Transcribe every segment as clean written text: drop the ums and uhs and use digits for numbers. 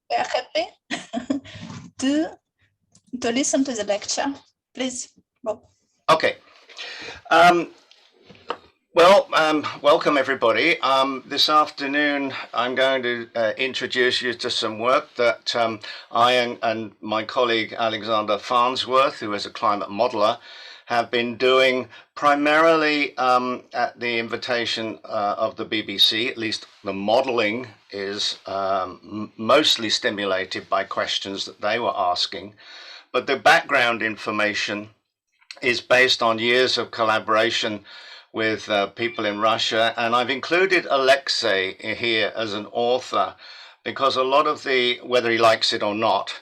we are happy to listen to the lecture. Please, Bob. Okay. Welcome everybody. This afternoon I'm going to introduce you to some work that I and my colleague Alexander Farnsworth, who is a climate modeler, have been doing primarily at the invitation of the BBC. At least the modeling is mostly stimulated by questions that they were asking, but the background information is based on years of collaboration with people in Russia. And I've included Alexei here as an author because a lot of the, whether he likes it or not,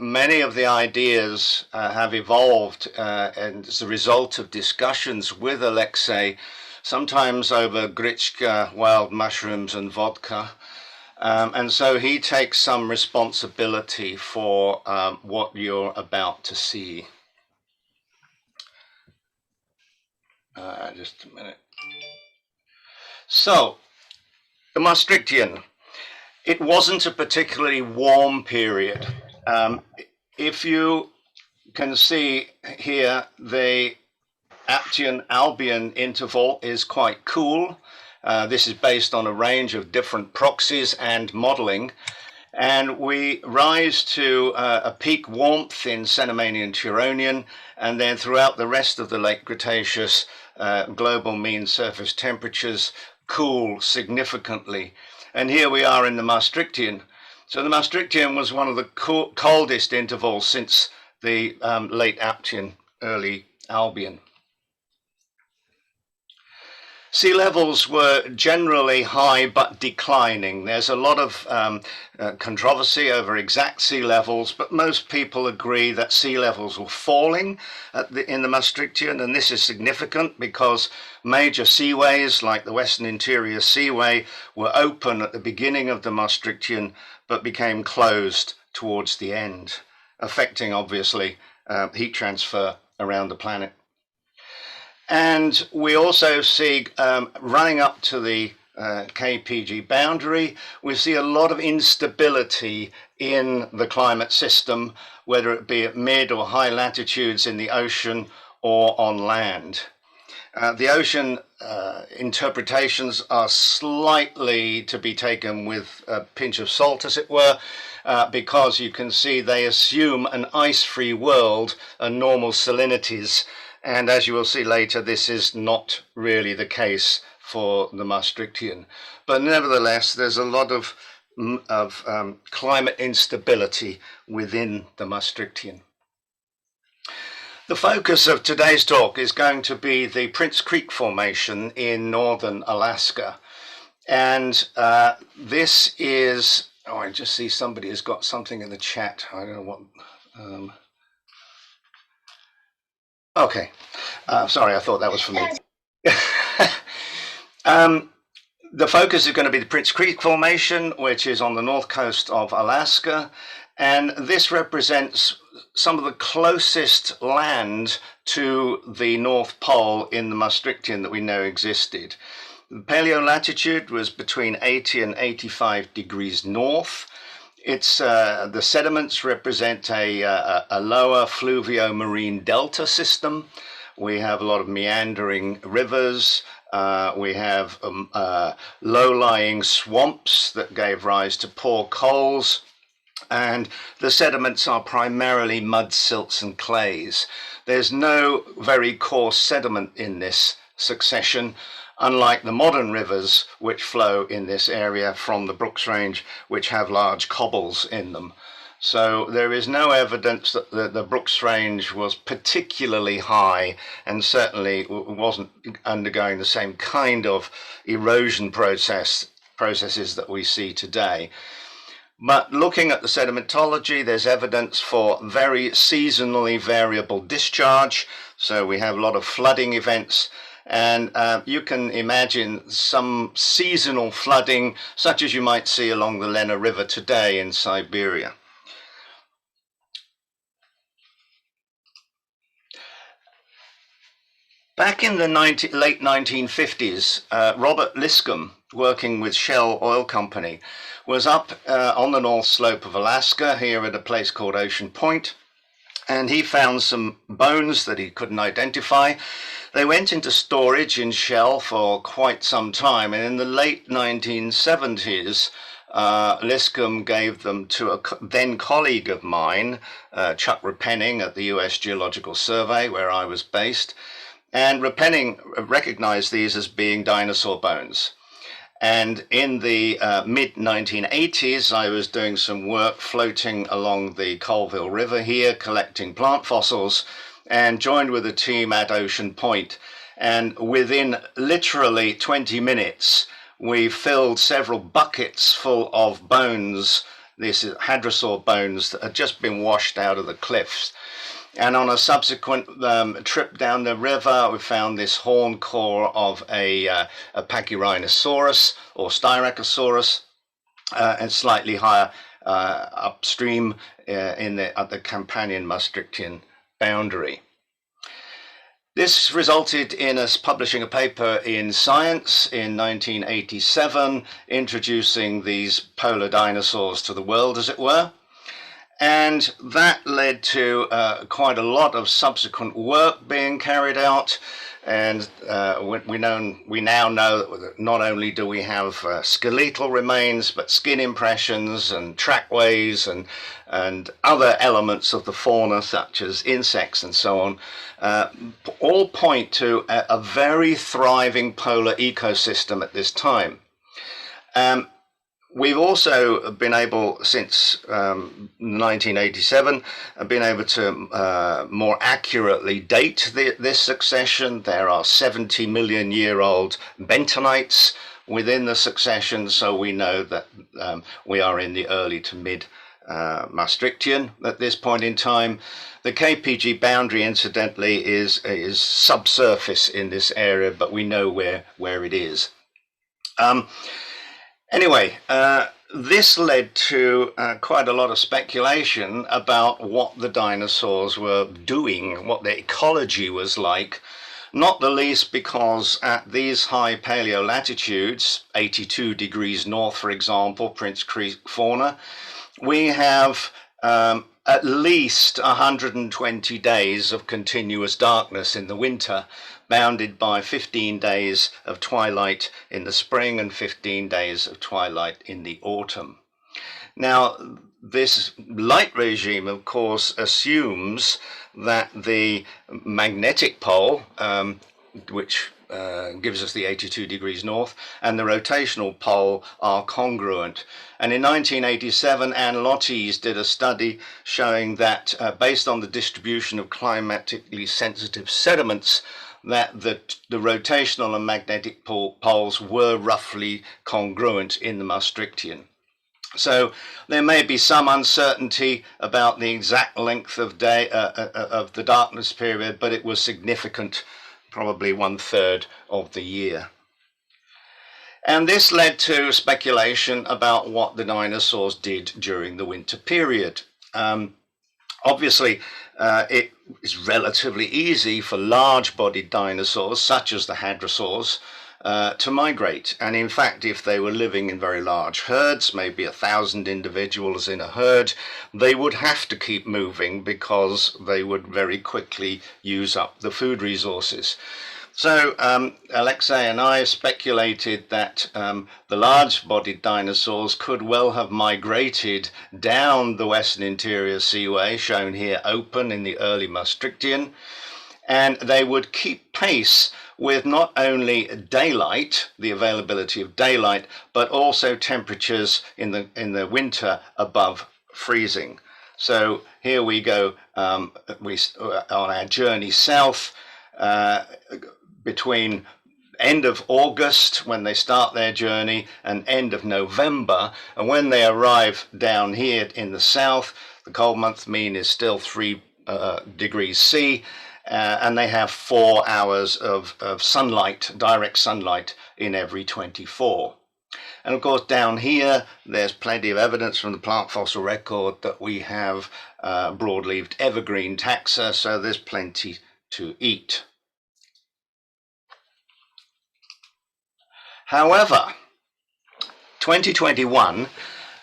many of the ideas have evolved and as a result of discussions with Alexei, sometimes over Gritschka, wild mushrooms and vodka. And so he takes some responsibility for what you're about to see. Just a minute. So, the Maastrichtian, it wasn't a particularly warm period. If you can see here, the Aptian-Albion interval is quite cool. This is based on a range of different proxies and modeling. And we rise to a peak warmth in Cenomanian Turonian, and then throughout the rest of the late Cretaceous, global mean surface temperatures cool significantly. And here we are in the Maastrichtian. So the Maastrichtian was one of the coldest intervals since the late Aptian, early Albion. Sea levels were generally high but declining. There's a lot of controversy over exact sea levels, but most people agree that sea levels were falling in the Maastrichtian, and this is significant because major seaways like the Western Interior Seaway were open at the beginning of the Maastrichtian but became closed towards the end, affecting obviously heat transfer around the planet. And we also see, running up to the KPG boundary, we see a lot of instability in the climate system, whether it be at mid or high latitudes in the ocean or on land. The ocean interpretations are slightly to be taken with a pinch of salt, as it were, because you can see they assume an ice-free world and normal salinities. And as you will see later, this is not really the case for the Maastrichtian. But nevertheless, there's a lot of climate instability within the Maastrichtian. The focus of today's talk is going to be the Prince Creek Formation in northern Alaska. And this is, oh, I just see somebody has got something in the chat. I don't know what. Okay, sorry, I thought that was for me. The focus is going to be the Prince Creek Formation, which is on the north coast of Alaska, and this represents some of the closest land to the North Pole in the Maastrichtian that we know existed. The paleolatitude was between 80 and 85 degrees north. It's the sediments represent a lower fluvio-marine delta system. We have a lot of meandering rivers. We have low-lying swamps that gave rise to poor coals. And the sediments are primarily mud, silts, and clays. There's no very coarse sediment in this succession, unlike the modern rivers which flow in this area from the Brooks Range, which have large cobbles in them. So there is no evidence that the Brooks Range was particularly high, and certainly wasn't undergoing the same kind of erosion processes that we see today. But looking at the sedimentology, there's evidence for very seasonally variable discharge. So we have a lot of flooding events. And you can imagine some seasonal flooding, such as you might see along the Lena River today in Siberia. Back in the late 1950s, Robert Liscombe, working with Shell Oil Company, was up on the north slope of Alaska, here at a place called Ocean Point, and he found some bones that he couldn't identify. They went into storage in Shell for quite some time, and in the late 1970s, Liscombe gave them to a then colleague of mine, Chuck Repenning at the US Geological Survey, where I was based. And Repenning recognized these as being dinosaur bones. And in the mid-1980s, I was doing some work floating along the Colville River here, collecting plant fossils, and joined with a team at Ocean Point. And within literally 20 minutes, we filled several buckets full of bones, these hadrosaur bones that had just been washed out of the cliffs. And on a subsequent trip down the river, we found this horn core of a Pachyrhinosaurus or Styracosaurus, and slightly higher upstream at the companion Maastrichtian boundary. This resulted in us publishing a paper in Science in 1987, introducing these polar dinosaurs to the world, as it were. And that led to quite a lot of subsequent work being carried out. And we now know that not only do we have skeletal remains, but skin impressions and trackways and other elements of the fauna, such as insects and so on, all point to a very thriving polar ecosystem at this time. We've also been able, since 1987, been able to more accurately date this succession. There are 70 million year old bentonites within the succession, so we know that we are in the early to mid Maastrichtian at this point in time. The KPG boundary, incidentally, is subsurface in this area, but we know where it is. Anyway, this led to quite a lot of speculation about what the dinosaurs were doing, what their ecology was like, not the least because at these high paleo latitudes, 82 degrees north, for example, Prince Creek fauna, we have at least 120 days of continuous darkness in the winter, bounded by 15 days of twilight in the spring and 15 days of twilight in the autumn. Now, this light regime, of course, assumes that the magnetic pole, which gives us the 82 degrees north, and the rotational pole are congruent. And in 1987, Anne Lotties did a study showing that based on the distribution of climatically sensitive sediments, that the rotational and magnetic poles were roughly congruent in the Maastrichtian. So there may be some uncertainty about the exact length of day of the darkness period, but it was significant, probably 1/3 of the year. And this led to speculation about what the dinosaurs did during the winter period. Obviously, it is relatively easy for large-bodied dinosaurs, such as the hadrosaurs, to migrate. And in fact, if they were living in very large herds, maybe 1,000 individuals in a herd, they would have to keep moving because they would very quickly use up the food resources. So Alexei and I speculated that the large-bodied dinosaurs could well have migrated down the Western Interior Seaway, shown here open in the early Maastrichtian, and they would keep pace with not only daylight, the availability of daylight, but also temperatures in the winter above freezing. So here we go on our journey south, between end of August, when they start their journey, and end of November. And when they arrive down here in the south, the cold month mean is still 3 degrees C, and they have 4 hours of sunlight, direct sunlight, in every 24. And of course, down here, there's plenty of evidence from the plant fossil record that we have broad-leaved evergreen taxa, so there's plenty to eat. However, 2021,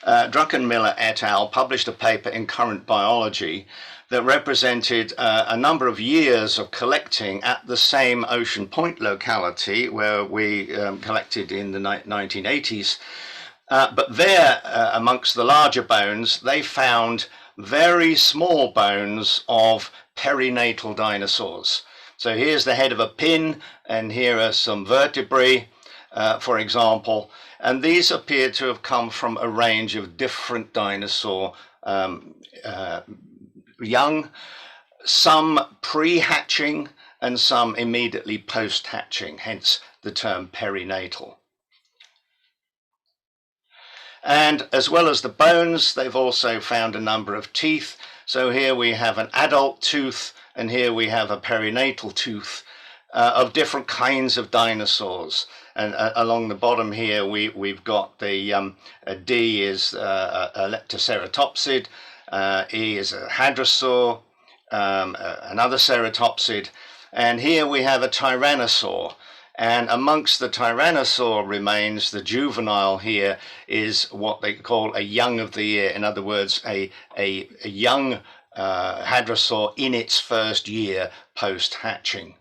Druckenmiller et al. Published a paper in Current Biology that represented a number of years of collecting at the same Ocean Point locality where we collected in the 1980s. But there, amongst the larger bones, they found very small bones of perinatal dinosaurs. So here's the head of a pin, and here are some vertebrae, for example. And these appear to have come from a range of different dinosaur young, some pre-hatching and some immediately post-hatching, hence the term perinatal. And as well as the bones, they've also found a number of teeth. So here we have an adult tooth, and here we have a perinatal tooth of different kinds of dinosaurs. And along the bottom here, we've got the D is a leptoceratopsid, E is a hadrosaur, another ceratopsid, and here we have a tyrannosaur. And amongst the tyrannosaur remains, the juvenile here is what they call a young of the year. In other words, a young hadrosaur in its first year post-hatching.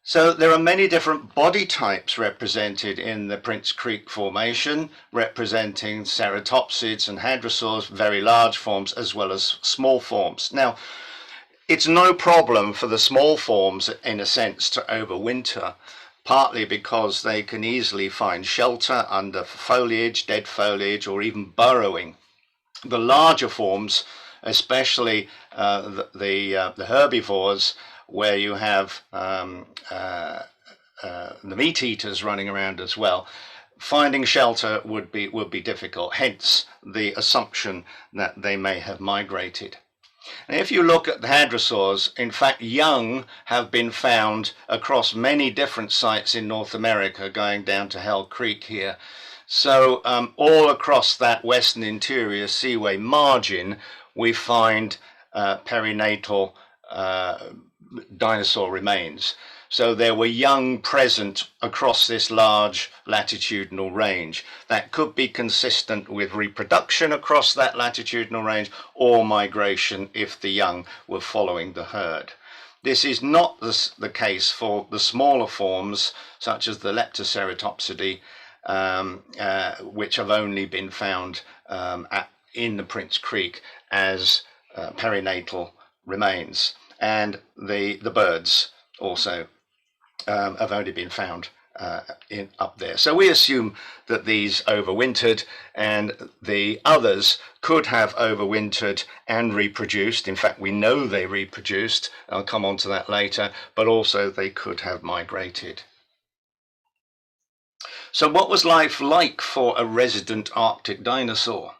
So there are many different body types represented in the Prince Creek Formation, representing ceratopsids and hadrosaurs, very large forms, as well as small forms. Now, it's no problem for the small forms, in a sense, to overwinter, partly because they can easily find shelter under foliage, dead foliage, or even burrowing. The larger forms, especially the herbivores, where you have the meat eaters running around as well, finding shelter would be difficult, hence the assumption that they may have migrated. And if you look at the hadrosaurs, in fact, young have been found across many different sites in North America, going down to Hell Creek here. So all across that western interior seaway margin, we find perinatal dinosaur remains. So there were young present across this large latitudinal range. That could be consistent with reproduction across that latitudinal range, or migration if the young were following the herd. This is not the case for the smaller forms, such as the Leptoceratopsidae, which have only been found in the Prince Creek as perinatal remains. And the birds also have only been found up there. So we assume that these overwintered, and the others could have overwintered and reproduced. In fact, we know they reproduced. I'll come on to that later, but also they could have migrated. So what was life like for a resident Arctic dinosaur?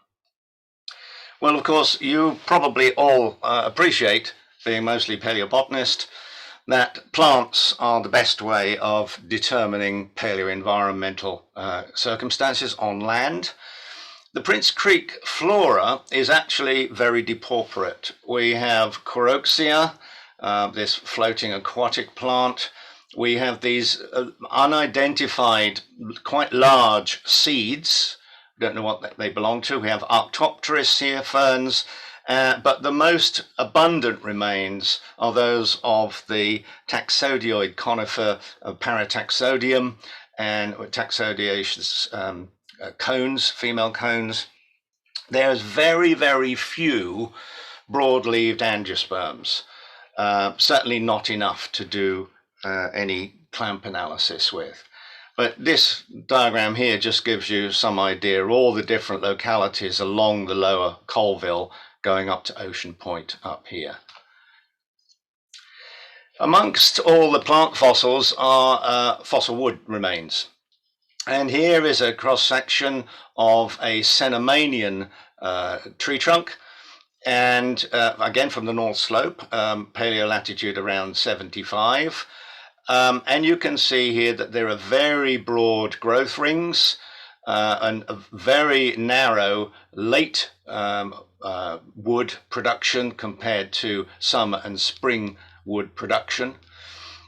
Well, of course, you probably all appreciate, being mostly paleobotanist, that plants are the best way of determining paleoenvironmental circumstances on land. The Prince Creek flora is actually very depauperate. We have Choroxia, this floating aquatic plant. We have these unidentified, quite large seeds. Don't know what they belong to. We have Arctopteris here, ferns. But the most abundant remains are those of the taxodioid conifer of Parataxodium and taxodiaceous cones, female cones. There's very, very few broad-leaved angiosperms, certainly not enough to do any clamp analysis with. But this diagram here just gives you some idea of all the different localities along the lower Colville going up to Ocean Point up here. Amongst all the plant fossils are fossil wood remains. And here is a cross-section of a Cenomanian tree trunk, and again from the North Slope, paleolatitude around 75. And you can see here that there are very broad growth rings and a very narrow late wood production compared to summer and spring wood production.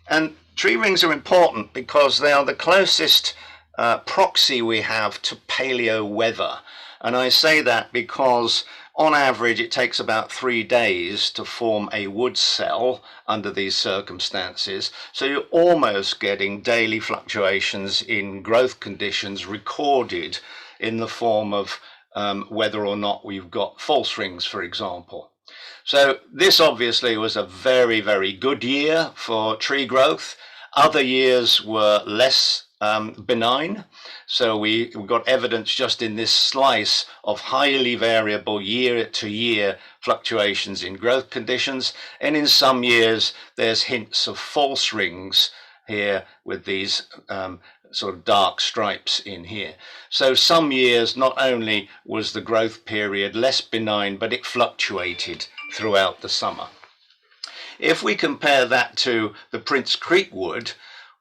And tree rings are important because they are the closest proxy we have to paleo weather. And I say that because on average it takes about 3 days to form a wood cell under these circumstances. So you're almost getting daily fluctuations in growth conditions recorded in the form of whether or not we've got false rings, for example. So this obviously was a very, very good year for tree growth. Other years were less benign. So we got evidence just in this slice of highly variable year to year fluctuations in growth conditions. And in some years, there's hints of false rings here with these sort of dark stripes in here. So some years, not only was the growth period less benign, but it fluctuated throughout the summer. If we compare that to the Prince Creek wood,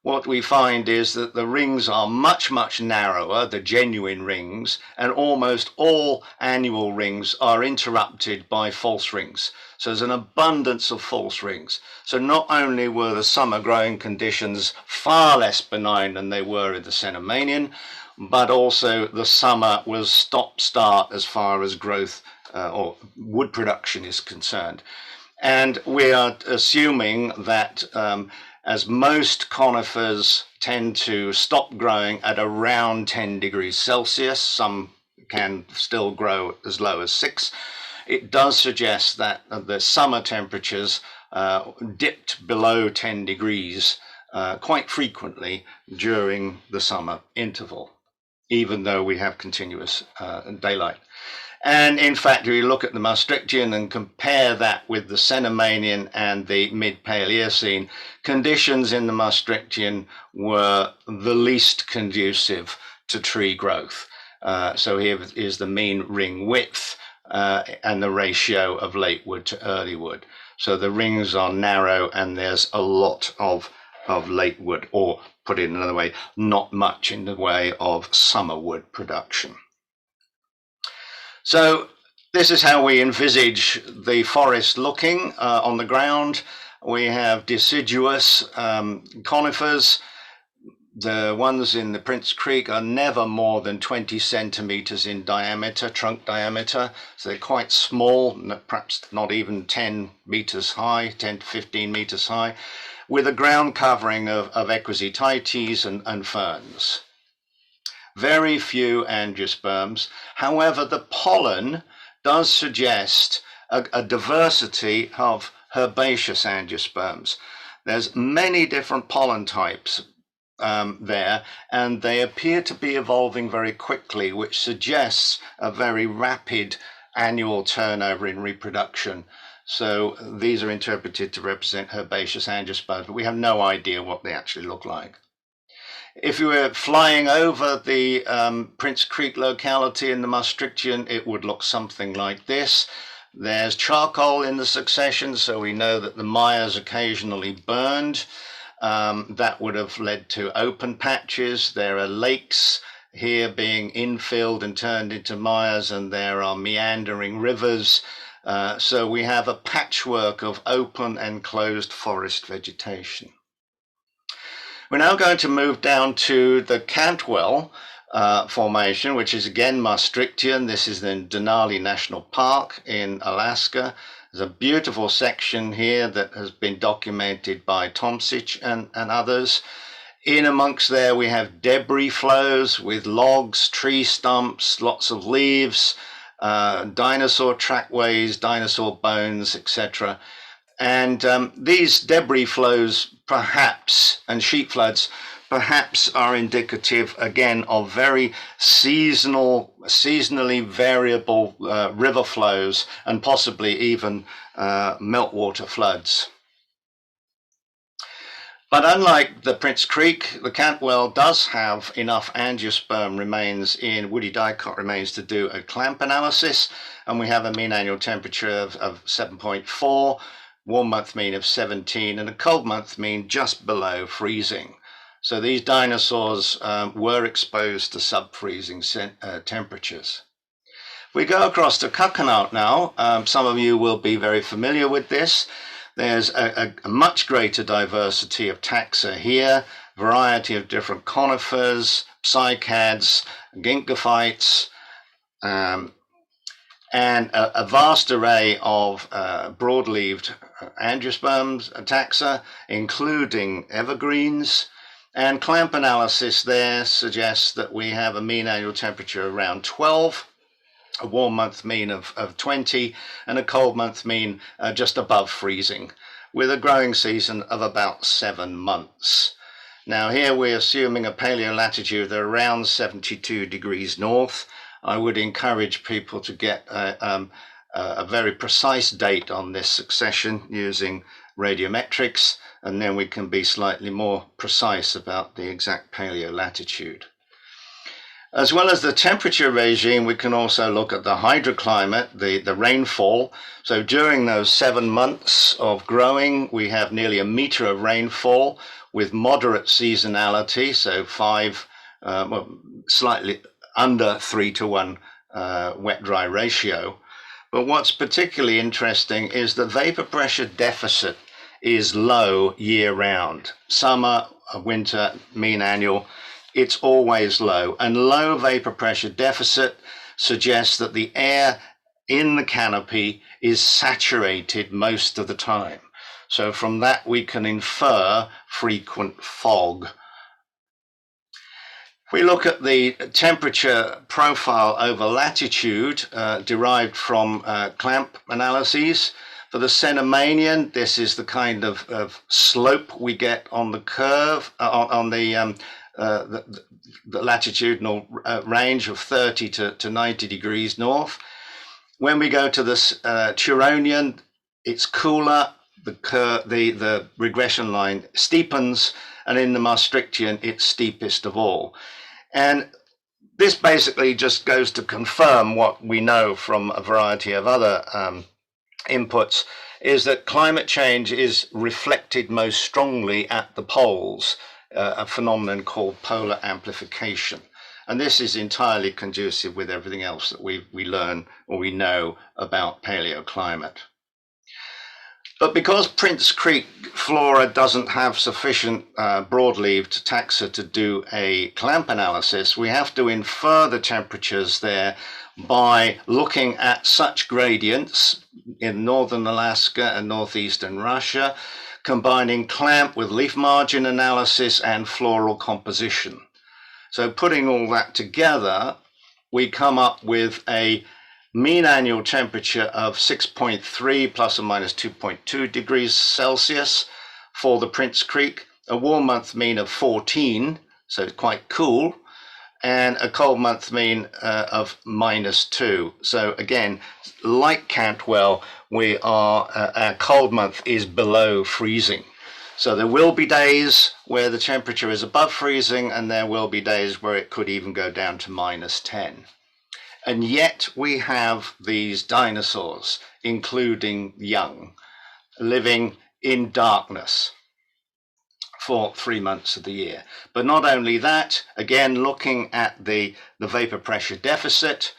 what we find is that the rings are much, much narrower, the genuine rings, and almost all annual rings are interrupted by false rings. So there's an abundance of false rings. So not only were the summer growing conditions far less benign than they were in the Cenomanian, but also the summer was stop-start as far as growth or wood production is concerned. And we are assuming that as most conifers tend to stop growing at around 10 degrees Celsius, some can still grow as low as 6, it does suggest that the summer temperatures dipped below 10 degrees quite frequently during the summer interval, even though we have continuous daylight. And in fact, if you look at the Maastrichtian and compare that with the Cenomanian and the mid-Paleocene, conditions in the Maastrichtian were the least conducive to tree growth. So here is the mean ring width and the ratio of late wood to early wood. So the rings are narrow and there's a lot of late wood, or put it another way, not much in the way of summer wood production. So this is how we envisage the forest looking on the ground. We have deciduous conifers. The ones in the Prince Creek are never more than 20 centimeters in diameter, trunk diameter. So they're quite small, perhaps not even 10 meters high, 10 to 15 meters high, with a ground covering of equisetites and ferns. Very few angiosperms. However, the pollen does suggest a diversity of herbaceous angiosperms. There's many different pollen types there, and they appear to be evolving very quickly, which suggests a very rapid annual turnover in reproduction. So these are interpreted to represent herbaceous angiosperms, but we have no idea what they actually look like. If you were flying over the Prince Creek locality in the Maastrichtian, it would look something like this. There's charcoal in the succession, so we know that the mires occasionally burned. That would have led to open patches. There are lakes here being infilled and turned into mires, and there are meandering rivers. So we have a patchwork of open and closed forest vegetation. We're now going to move down to the Cantwell formation, which is again Maastrichtian. This is in Denali National Park in Alaska. There's a beautiful section here that has been documented by Tomsic and others. In amongst there, we have debris flows with logs, tree stumps, lots of leaves, dinosaur trackways, dinosaur bones, etc. And these debris flows perhaps, and sheet floods, perhaps are indicative again of very seasonally variable river flows and possibly even meltwater floods. But unlike the Prince Creek, the Cantwell does have enough angiosperm remains in woody dicot remains to do a clamp analysis, and we have a mean annual temperature of 7.4, warm month mean of 17, and a cold month mean just below freezing. So these dinosaurs were exposed to sub-freezing temperatures. We go across to Coconut now. Some of you will be very familiar with this. There's a much greater diversity of taxa here. variety of different conifers, cycads, ginkgophytes, and a vast array of broad-leaved angiosperms, taxa, including evergreens. And clamp analysis there suggests that we have a mean annual temperature around 12, a warm month mean of 20, and a cold month mean just above freezing, with a growing season of about 7 months. Now here we're assuming a paleolatitude of around 72 degrees north. I would encourage people to get a very precise date on this succession using radiometrics, and then we can be slightly more precise about the exact paleolatitude. As well as the temperature regime, we can also look at the hydroclimate, the rainfall. So during those 7 months of growing, we have nearly a meter of rainfall with moderate seasonality, so slightly under 3-to-1 wet-dry ratio. But what's particularly interesting is the vapor pressure deficit is low year-round. Summer, winter, mean annual, it's always low. And low vapor pressure deficit suggests that the air in the canopy is saturated most of the time. So from that we can infer frequent fog. If we look at the temperature profile over latitude derived from clamp analyses, for the Cenomanian, this is the kind of slope we get on the curve, on the latitudinal range of 30 to 90 degrees north. When we go to the Turonian, it's cooler, the regression line steepens, and in the Maastrichtian, it's steepest of all. And this basically just goes to confirm what we know from a variety of other inputs, is that climate change is reflected most strongly at the poles, a phenomenon called polar amplification. And this is entirely conducive with everything else that we learn or we know about paleoclimate. But because Prince Creek flora doesn't have sufficient broad-leaved taxa to do a clamp analysis, we have to infer the temperatures there by looking at such gradients in northern Alaska and northeastern Russia, combining clamp with leaf margin analysis and floral composition. So putting all that together, we come up with a mean annual temperature of 6.3 plus or minus 2.2 degrees Celsius for the Prince Creek, a warm month mean of 14, so it's quite cool, and a cold month mean of -2. So again, like Cantwell, our cold month is below freezing. So there will be days where the temperature is above freezing, and there will be days where it could even go down to -10. And yet we have these dinosaurs, including young, living in darkness for 3 months of the year. But not only that, again, looking at the vapor pressure deficit,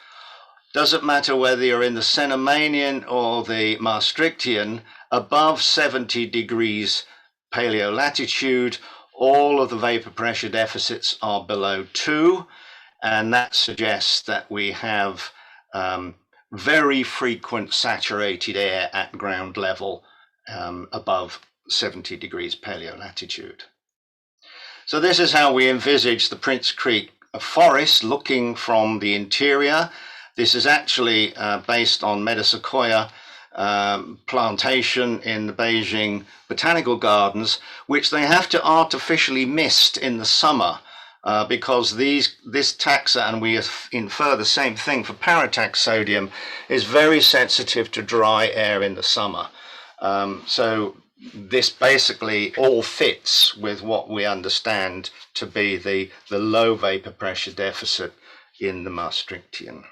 doesn't matter whether you're in the Cenomanian or the Maastrichtian, above 70 degrees paleolatitude, all of the vapor pressure deficits are below 2. And that suggests that we have very frequent saturated air at ground level above 70 degrees paleolatitude. So this is how we envisage the Prince Creek forest looking from the interior. This is actually based on Metasequoia plantation in the Beijing Botanical Gardens, which they have to artificially mist in the summer. Because this taxa, and we infer the same thing for Parataxodium, is very sensitive to dry air in the summer. So this basically all fits with what we understand to be the low vapor pressure deficit in the Maastrichtian.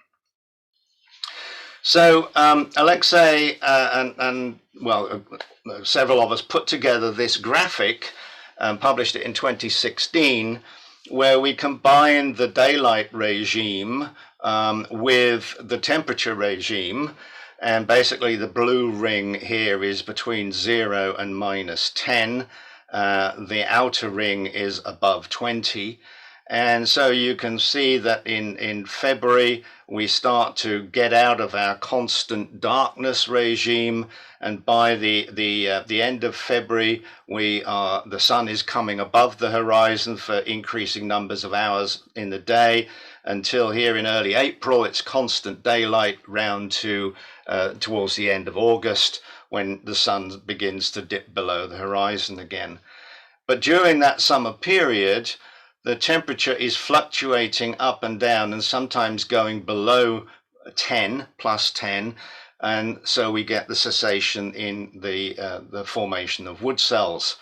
So Alexei and several of us put together this graphic and published it in 2016, where we combined the daylight regime with the temperature regime. And basically the blue ring here is between 0 and -10. the outer ring is above 20. And so you can see that in February, we start to get out of our constant darkness regime. And by the end of February, the sun is coming above the horizon for increasing numbers of hours in the day, until here in early April, it's constant daylight round to towards the end of August, when the sun begins to dip below the horizon again. But during that summer period, the temperature is fluctuating up and down, and sometimes going below 10, plus 10, and so we get the cessation in the formation of wood cells.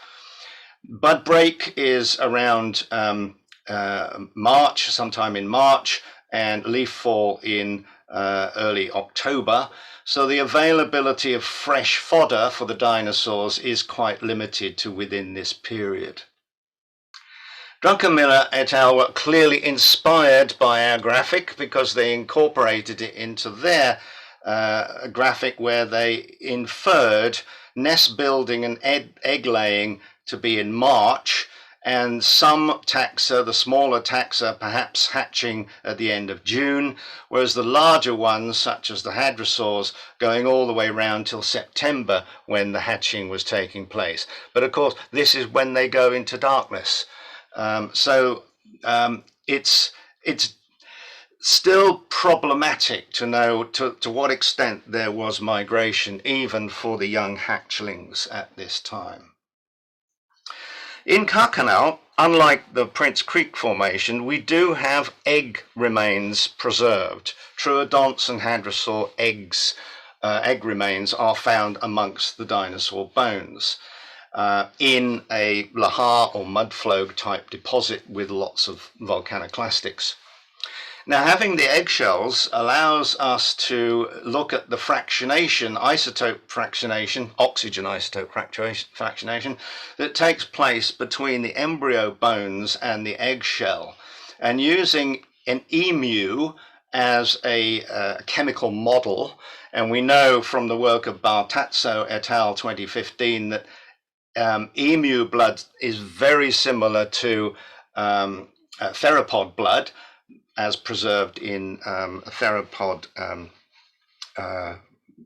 Bud break is around March, sometime in March, and leaf fall in early October. So the availability of fresh fodder for the dinosaurs is quite limited to within this period. Druckenmiller et al. Were clearly inspired by our graphic, because they incorporated it into their graphic, where they inferred nest building and egg laying to be in March, and some taxa, the smaller taxa, perhaps hatching at the end of June, whereas the larger ones, such as the hadrosaurs, going all the way round till September, when the hatching was taking place. But of course, this is when they go into darkness. It's still problematic to know to what extent there was migration, even for the young hatchlings at this time. In Carcanal, unlike the Prince Creek Formation, we do have egg remains preserved. Troodonts and hadrosaur egg remains are found amongst the dinosaur bones in a lahar or mudflow type deposit with lots of volcanoclastics. Now, having the eggshells allows us to look at the fractionation, isotope fractionation, oxygen isotope fractionation, that takes place between the embryo bones and the eggshell. And using an emu as a chemical model, and we know from the work of Bartazzo et al. 2015 that emu blood is very similar to theropod blood, as preserved in theropod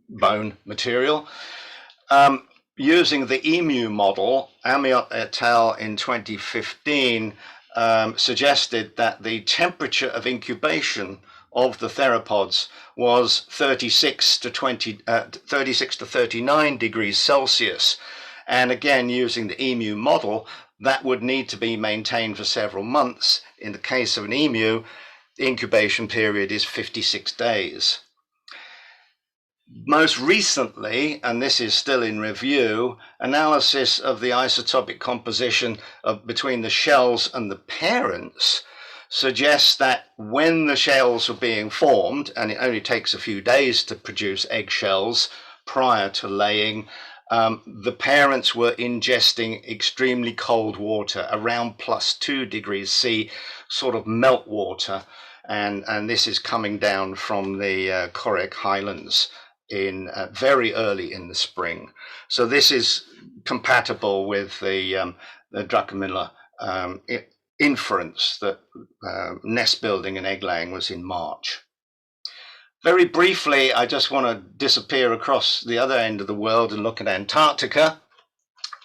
bone material. Using the emu model, Amiot et al. In 2015 suggested that the temperature of incubation of the theropods was 36 to 39 degrees Celsius. And again, using the emu model, that would need to be maintained for several months. In the case of an emu, the incubation period is 56 days. Most recently, and this is still in review, analysis of the isotopic composition between the shells and the parents suggests that when the shells are being formed, and it only takes a few days to produce eggshells prior to laying, the parents were ingesting extremely cold water, around +2 degrees C, sort of melt water, and this is coming down from the Korek Highlands in very early in the spring. So this is compatible with the Druckenmiller inference that nest building and egg laying was in March. Very briefly, I just want to disappear across the other end of the world and look at Antarctica,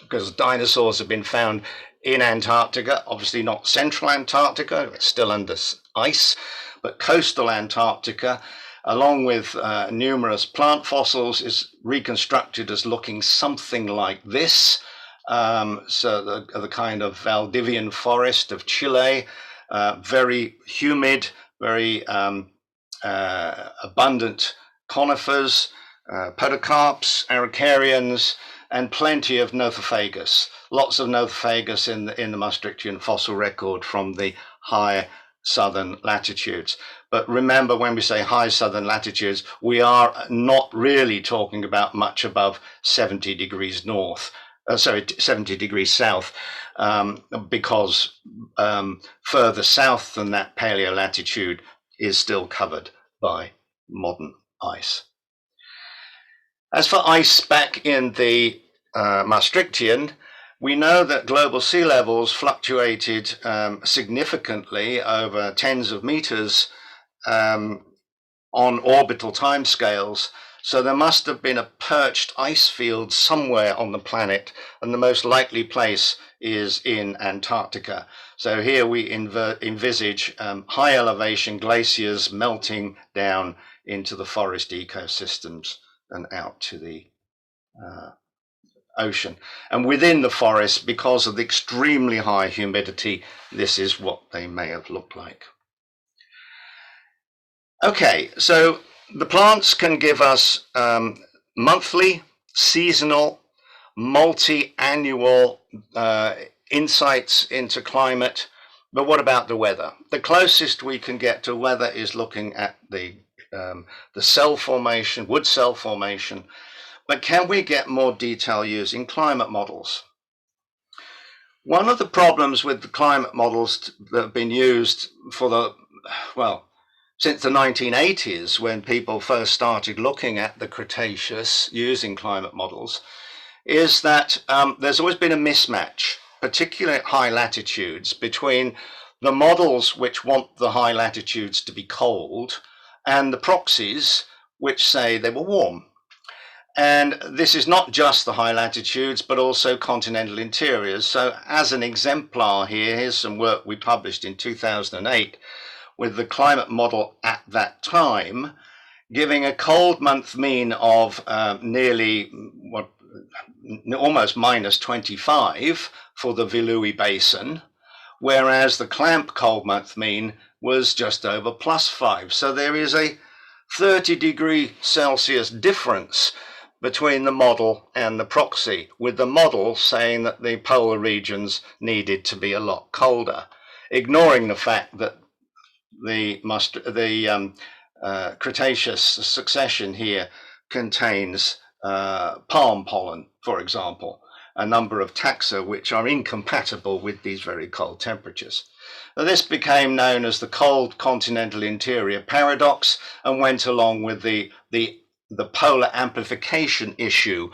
because dinosaurs have been found in Antarctica, obviously not central Antarctica, it's still under ice, but coastal Antarctica, along with numerous plant fossils, is reconstructed as looking something like this. So the kind of Valdivian forest of Chile, very humid, very abundant conifers, podocarps, araucarians, and plenty of Nothofagus. Lots of Nothofagus in the Maastrichtian fossil record from the high southern latitudes. But remember, when we say high southern latitudes, we are not really talking about much above 70 degrees north. 70 degrees south, because further south than that paleolatitude is still covered by modern ice. As for ice back in the Maastrichtian, We know that global sea levels fluctuated significantly over tens of meters on orbital timescales. So there must have been a perched ice field somewhere on the planet, and the most likely place is in Antarctica. So here we envisage high elevation glaciers melting down into the forest ecosystems and out to the ocean. And within the forest, because of the extremely high humidity, this is what they may have looked like. Okay, so the plants can give us monthly, seasonal, multi-annual insights into climate. But what about the weather? The closest we can get to weather is looking at the cell formation, wood cell formation. But can we get more detail using climate models? One of the problems with the climate models that have been used for since the 1980s, when people first started looking at the Cretaceous using climate models, is that there's always been a mismatch, particularly at high latitudes, between the models which want the high latitudes to be cold and the proxies which say they were warm. And this is not just the high latitudes, but also continental interiors. So as an exemplar here, here's some work we published in 2008 with the climate model at that time, giving a cold month mean of nearly almost minus 25 for the Vilui Basin, whereas the Clamp cold month mean was just over +5. So there is a 30°C difference between the model and the proxy, with the model saying that the polar regions needed to be a lot colder, ignoring the fact that the Cretaceous succession here contains palm pollen, for example, a number of taxa which are incompatible with these very cold temperatures. Now, this became known as the cold continental interior paradox and went along with the polar amplification issue.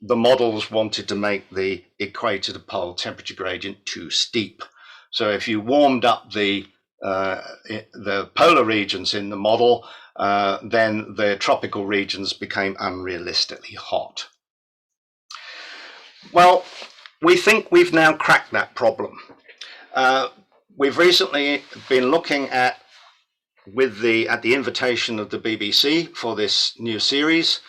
The models wanted to make the equator to pole temperature gradient too steep. So if you warmed up the polar regions in the model, then the tropical regions became unrealistically hot. Well, we think we've now cracked that problem. We've recently been looking at the invitation of the BBC for this new series,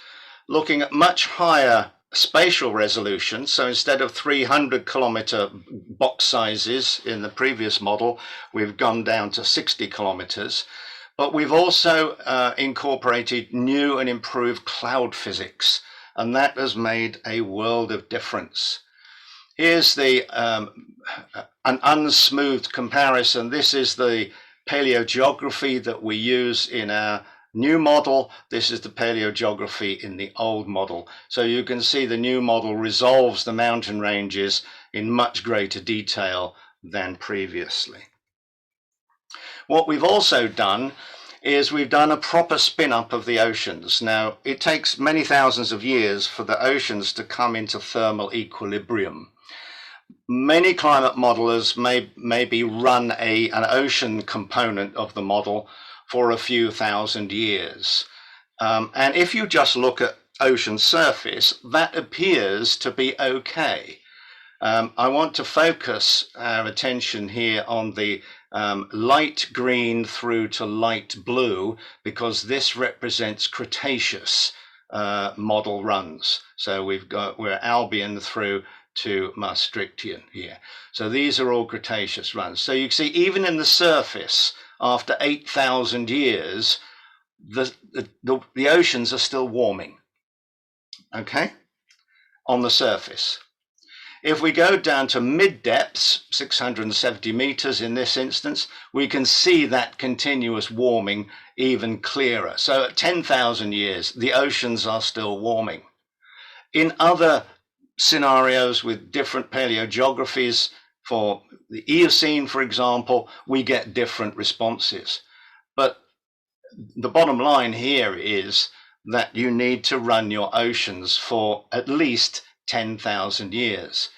looking at much higher spatial resolution. So instead of 300-kilometer box sizes in the previous model, we've gone down to 60 kilometers. But we've also incorporated new and improved cloud physics, and that has made a world of difference. Here's an unsmoothed comparison. This is the paleogeography that we use in our new model. This is the paleogeography in the old model. So you can see the new model resolves the mountain ranges in much greater detail than previously. What we've also done is we've done a proper spin-up of the oceans. Now, it takes many thousands of years for the oceans to come into thermal equilibrium. Many climate modelers maybe run an ocean component of the model for a few thousand years. And if you just look at ocean surface, that appears to be okay. I want to focus our attention here on the light green through to light blue, because this represents Cretaceous model runs. So we're Albian through to Maastrichtian here. So these are all Cretaceous runs. So you can see even in the surface, after 8,000 years, the oceans are still warming, okay, on the surface. If we go down to mid depths, 670 meters in this instance, we can see that continuous warming even clearer. So at 10,000 years, the oceans are still warming. In other scenarios with different paleogeographies, for the Eocene, for example, we get different responses. But the bottom line here is that you need to run your oceans for at least 10,000 years.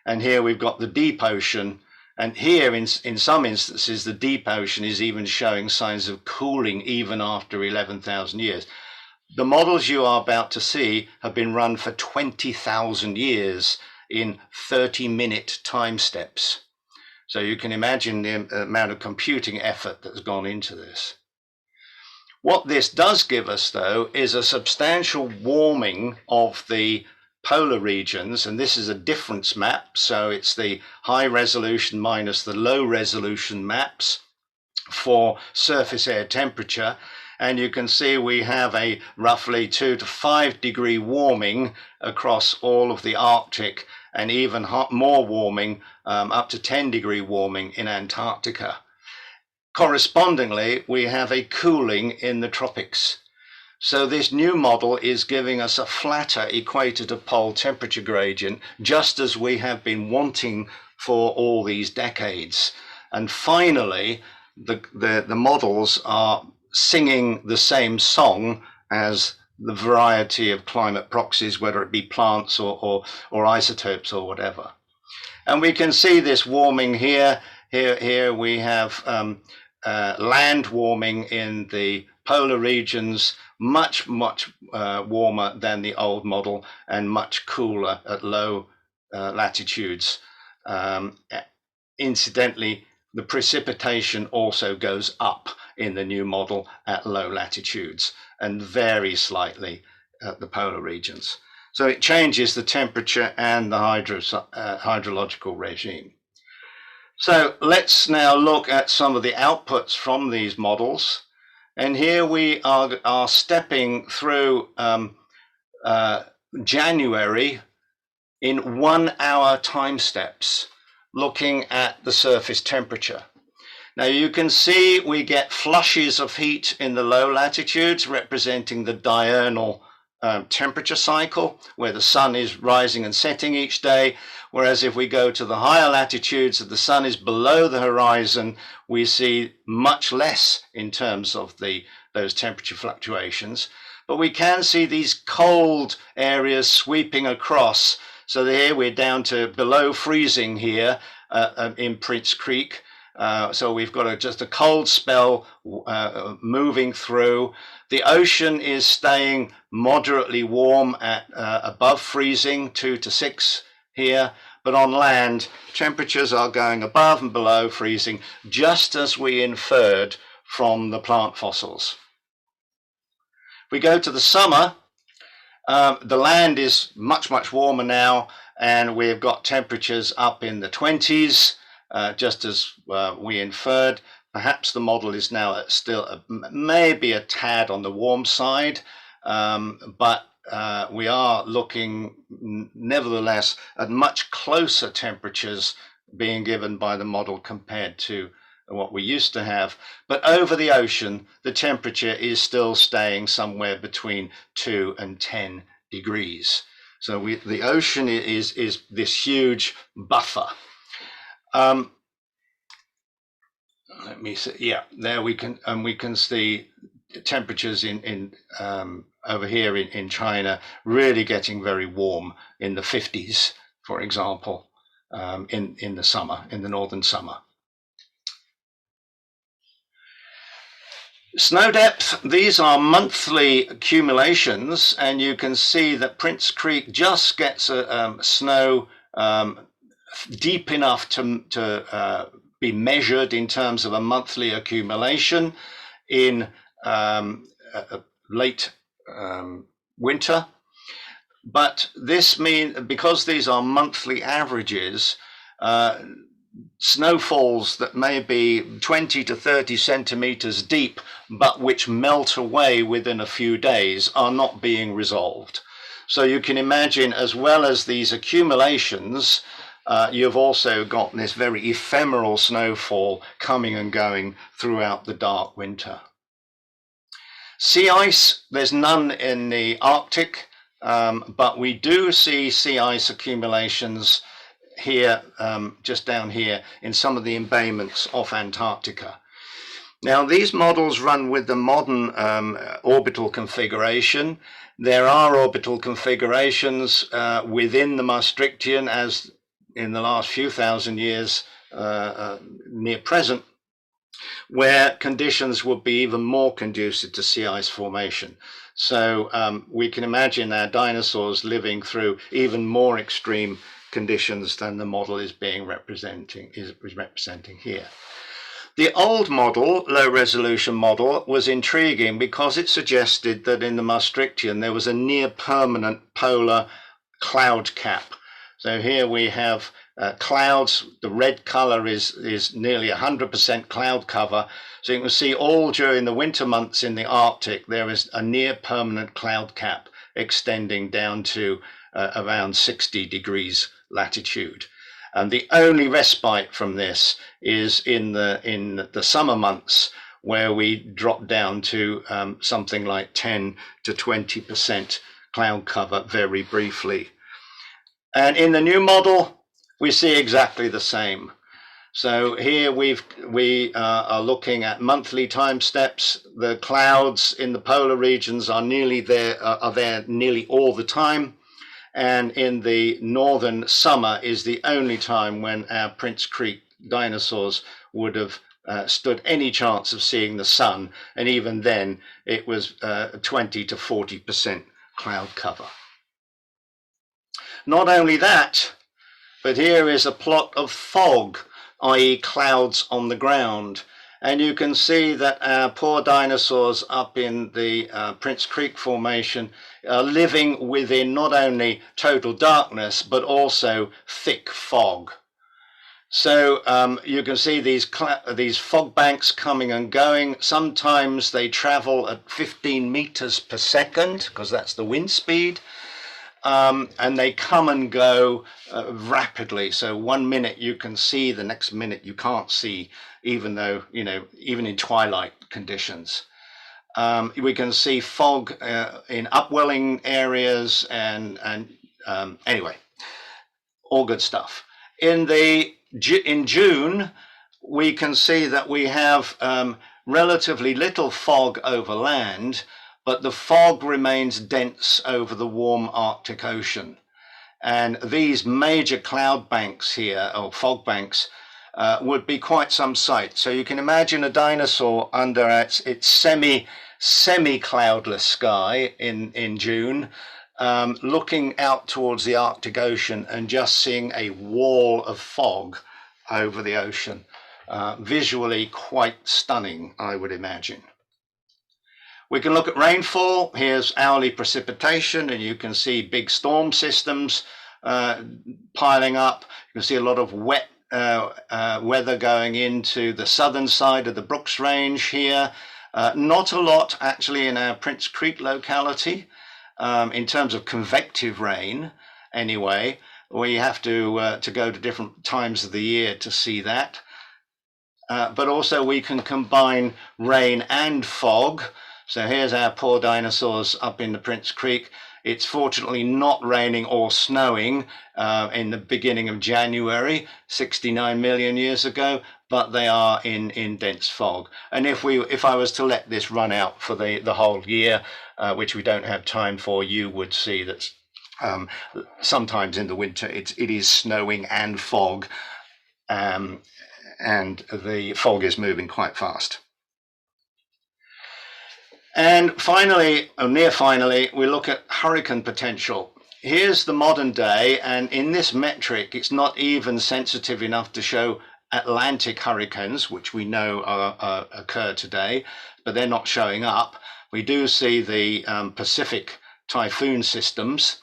And here we've got the deep ocean. And here, in some instances, the deep ocean is even showing signs of cooling even after 11,000 years. The models you are about to see have been run for 20,000 years in 30-minute time steps. So you can imagine the amount of computing effort that's gone into this. What this does give us, though, is a substantial warming of the polar regions, and this is a difference map. So it's the high resolution minus the low resolution maps for surface air temperature. And you can see we have a roughly 2 to 5 degree warming across all of the Arctic, and even more warming, up to 10 degree warming in Antarctica. Correspondingly, we have a cooling in the tropics. So this new model is giving us a flatter equator to pole temperature gradient, just as we have been wanting for all these decades. And finally, the models are singing the same song as the variety of climate proxies, whether it be plants or isotopes or whatever. And we can see this warming here. Here we have land warming in the polar regions, much warmer than the old model, and much cooler at low latitudes. Incidentally, the precipitation also goes up in the new model at low latitudes and varies slightly at the polar regions. So it changes the temperature and the hydrological regime. So let's now look at some of the outputs from these models. And here we are stepping through January in 1 hour time steps, looking at the surface temperature. Now you can see we get flushes of heat in the low latitudes, representing the diurnal temperature cycle, where the sun is rising and setting each day. Whereas if we go to the higher latitudes, that the sun is below the horizon, we see much less in terms of those temperature fluctuations. But we can see these cold areas sweeping across. So here we're down to below freezing here in Prince Creek. So we've got just a cold spell moving through. The ocean is staying moderately warm at above freezing, 2 to 6 here. But on land, temperatures are going above and below freezing, just as we inferred from the plant fossils. If we go to the summer, the land is much warmer now, and we've got temperatures up in the 20s. Just as we inferred. Perhaps the model is now still maybe a tad on the warm side, but we are looking nevertheless at much closer temperatures being given by the model compared to what we used to have. But over the ocean, the temperature is still staying somewhere between 2 and 10 degrees. So the ocean is this huge buffer. Let me see. Yeah, there we can see temperatures in over here in China really getting very warm in the 50s, for example, in the summer, in the northern summer. Snow depth, these are monthly accumulations, and you can see that Prince Creek just gets snow deep enough to be measured in terms of a monthly accumulation in late winter. But this means, because these are monthly averages, snowfalls that may be 20 to 30 centimeters deep, but which melt away within a few days, are not being resolved. So you can imagine, as well as these accumulations, you've also got this very ephemeral snowfall coming and going throughout the dark winter. Sea ice, there's none in the Arctic, but we do see sea ice accumulations here, just down here in some of the embayments off Antarctica. Now, these models run with the modern orbital configuration. There are orbital configurations within the Maastrichtian, as in the last few thousand years near present, where conditions would be even more conducive to sea ice formation. So we can imagine our dinosaurs living through even more extreme conditions than the model is representing here. The old model, low resolution model, was intriguing because it suggested that in the Maastrichtian there was a near permanent polar cloud cap. So here we have clouds. The red color is nearly 100% cloud cover. So you can see all during the winter months in the Arctic, there is a near permanent cloud cap extending down to around 60 degrees latitude. And the only respite from this is in the summer months, where we drop down to something like 10 to 20% cloud cover very briefly. And in the new model, we see exactly the same. So here we are looking at monthly time steps. The clouds in the polar regions are there nearly all the time. And in the northern summer is the only time when our Prince Creek dinosaurs would have stood any chance of seeing the sun. And even then, it was 20 to 40% cloud cover. Not only that, but here is a plot of fog, i.e. clouds on the ground. And you can see that our poor dinosaurs up in the Prince Creek Formation are living within not only total darkness, but also thick fog. So you can see these fog banks coming and going. Sometimes they travel at 15 meters per second, because that's the wind speed. And they come and go rapidly. So 1 minute you can see, the next minute you can't see, even though, even in twilight conditions. We can see fog in upwelling areas and anyway, all good stuff. In June, we can see that we have relatively little fog over land, but the fog remains dense over the warm Arctic Ocean. And these major cloud banks here, or fog banks, would be quite some sight. So you can imagine a dinosaur under its semi-cloudless sky in June, looking out towards the Arctic Ocean and just seeing a wall of fog over the ocean. Visually quite stunning, I would imagine. We can look at rainfall. Here's hourly precipitation, and you can see big storm systems piling up. You can see a lot of wet weather going into the southern side of the Brooks Range here. Not a lot actually in our Prince Creek locality in terms of convective rain. Anyway, we have to go to different times of the year to see that. But also we can combine rain and fog. So here's our poor dinosaurs up in the Prince Creek. It's fortunately not raining or snowing in the beginning of January, 69 million years ago, but they are in dense fog. And if I was to let this run out for the whole year, which we don't have time for, you would see that sometimes in the winter it is snowing and fog, and the fog is moving quite fast. And finally, or near finally, we look at hurricane potential. Here's the modern day, and in this metric, it's not even sensitive enough to show Atlantic hurricanes, which we know occur today, but they're not showing up. We do see the Pacific typhoon systems.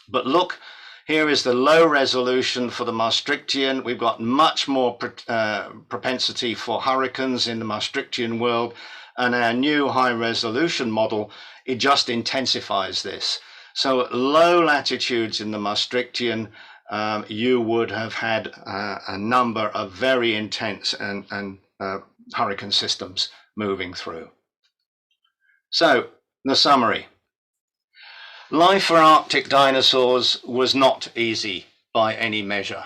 But look, here is the low resolution for the Maastrichtian. We've got much more propensity for hurricanes in the Maastrichtian world. And our new high resolution model, it just intensifies this. So at low latitudes in the Maastrichtian, you would have had a number of very intense and hurricane systems moving through. So the summary. Life for Arctic dinosaurs was not easy by any measure.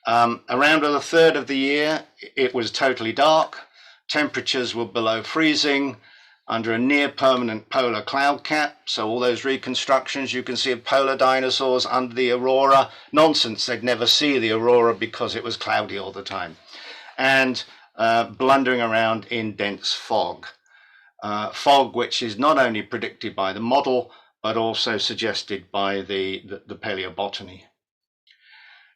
Around a third of the year, it was totally dark. Temperatures were below freezing. under a near permanent polar cloud cap. So all those reconstructions you can see of polar dinosaurs under the aurora, nonsense, they'd never see the aurora because it was cloudy all the time. And blundering around in dense fog. Fog which is not only predicted by the model, but also suggested by the paleobotany.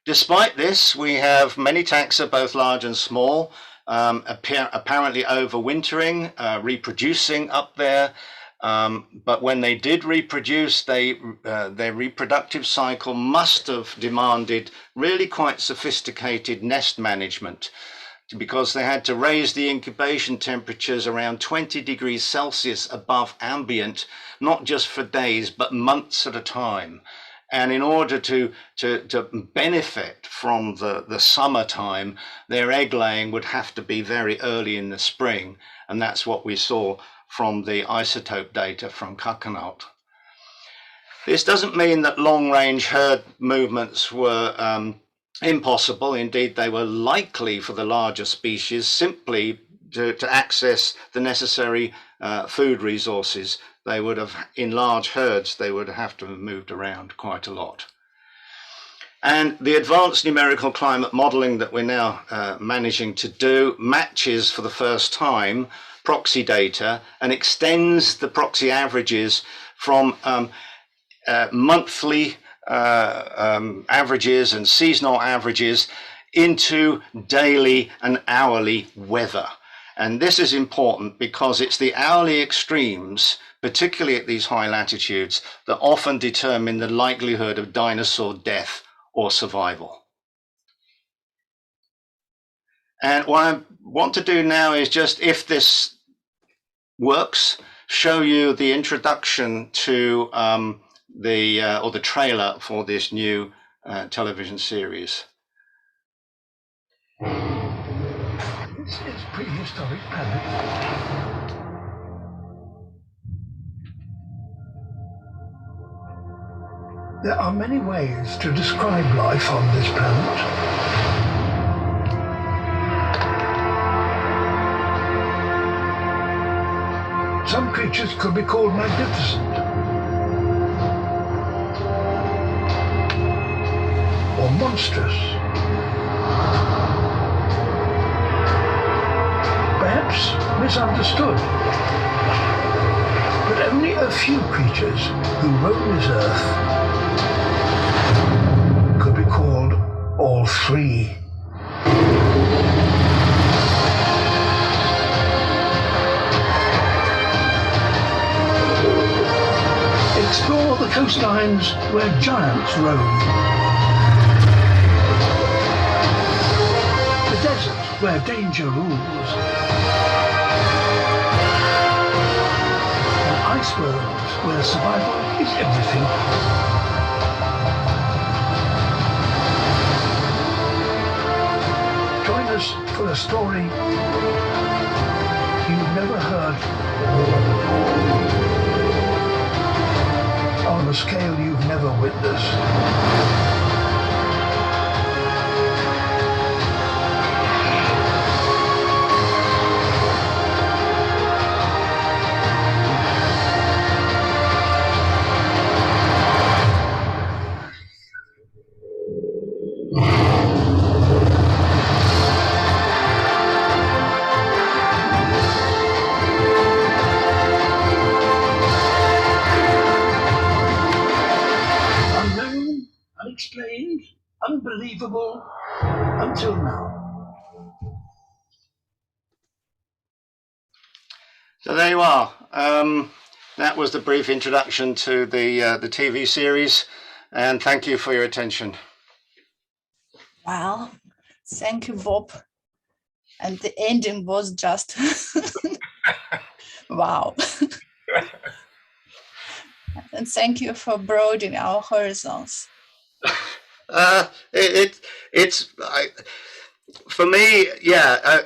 Despite this, we have many taxa, both large and small, apparently overwintering, reproducing up there. But when they did reproduce, their reproductive cycle must have demanded really quite sophisticated nest management, because they had to raise the incubation temperatures around 20 degrees Celsius above ambient, not just for days, but months at a time. And in order to benefit from the summertime, their egg laying would have to be very early in the spring. And that's what we saw from the isotope data from Cabot. This doesn't mean that long-range herd movements were impossible. Indeed, they were likely for the larger species simply to access the necessary food resources. They would have, in large herds, they would have to have moved around quite a lot. And the advanced numerical climate modeling that we're now managing to do matches for the first time proxy data and extends the proxy averages from monthly averages and seasonal averages into daily and hourly weather. And this is important because it's the hourly extremes, particularly at these high latitudes, that often determine the likelihood of dinosaur death or survival. And what I want to do now is just, if this works, show you the introduction to the trailer for this new television series. This is prehistoric planet. There are many ways to describe life on this planet. Some creatures could be called magnificent, or monstrous. Perhaps misunderstood. But only a few creatures who roam this earth could be called all three. Explore the coastlines where giants roam. The desert where danger rules. And icebergs where survival is everything. Join us for a story you've never heard, on a scale you've never witnessed. Unexplained, unbelievable, until now. So there you are. That was the brief introduction to the TV series, and thank you for your attention. Wow, thank you, Bob. And the ending was just wow. And thank you for broadening our horizons. For me, yeah.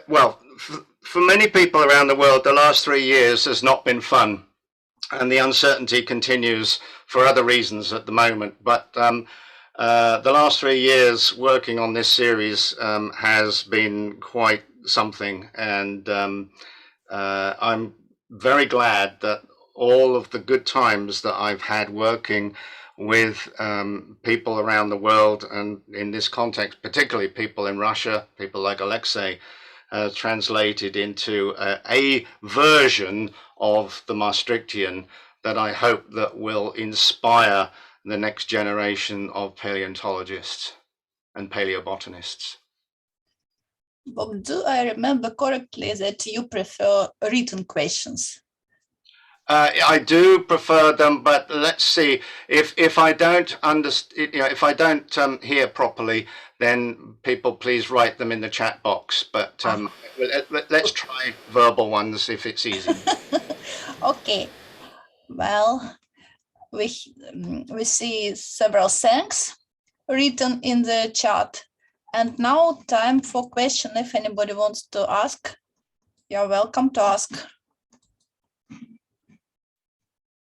For many people around the world, the last 3 years has not been fun, and the uncertainty continues for other reasons at the moment. But the last 3 years working on this series has been quite something, and I'm very glad that all of the good times that I've had working with people around the world, and in this context, particularly people in Russia, people like Alexei, translated into a version of the Maastrichtian that I hope that will inspire the next generation of paleontologists and paleobotanists. Bob, do I remember correctly that you prefer written questions? I do prefer them, but let's see if I don't understand, if I don't hear properly, then people please write them in the chat box. But let's try verbal ones if it's easy. Okay. Well, we see several thanks written in the chat. And now time for question. If anybody wants to ask, you're welcome to ask.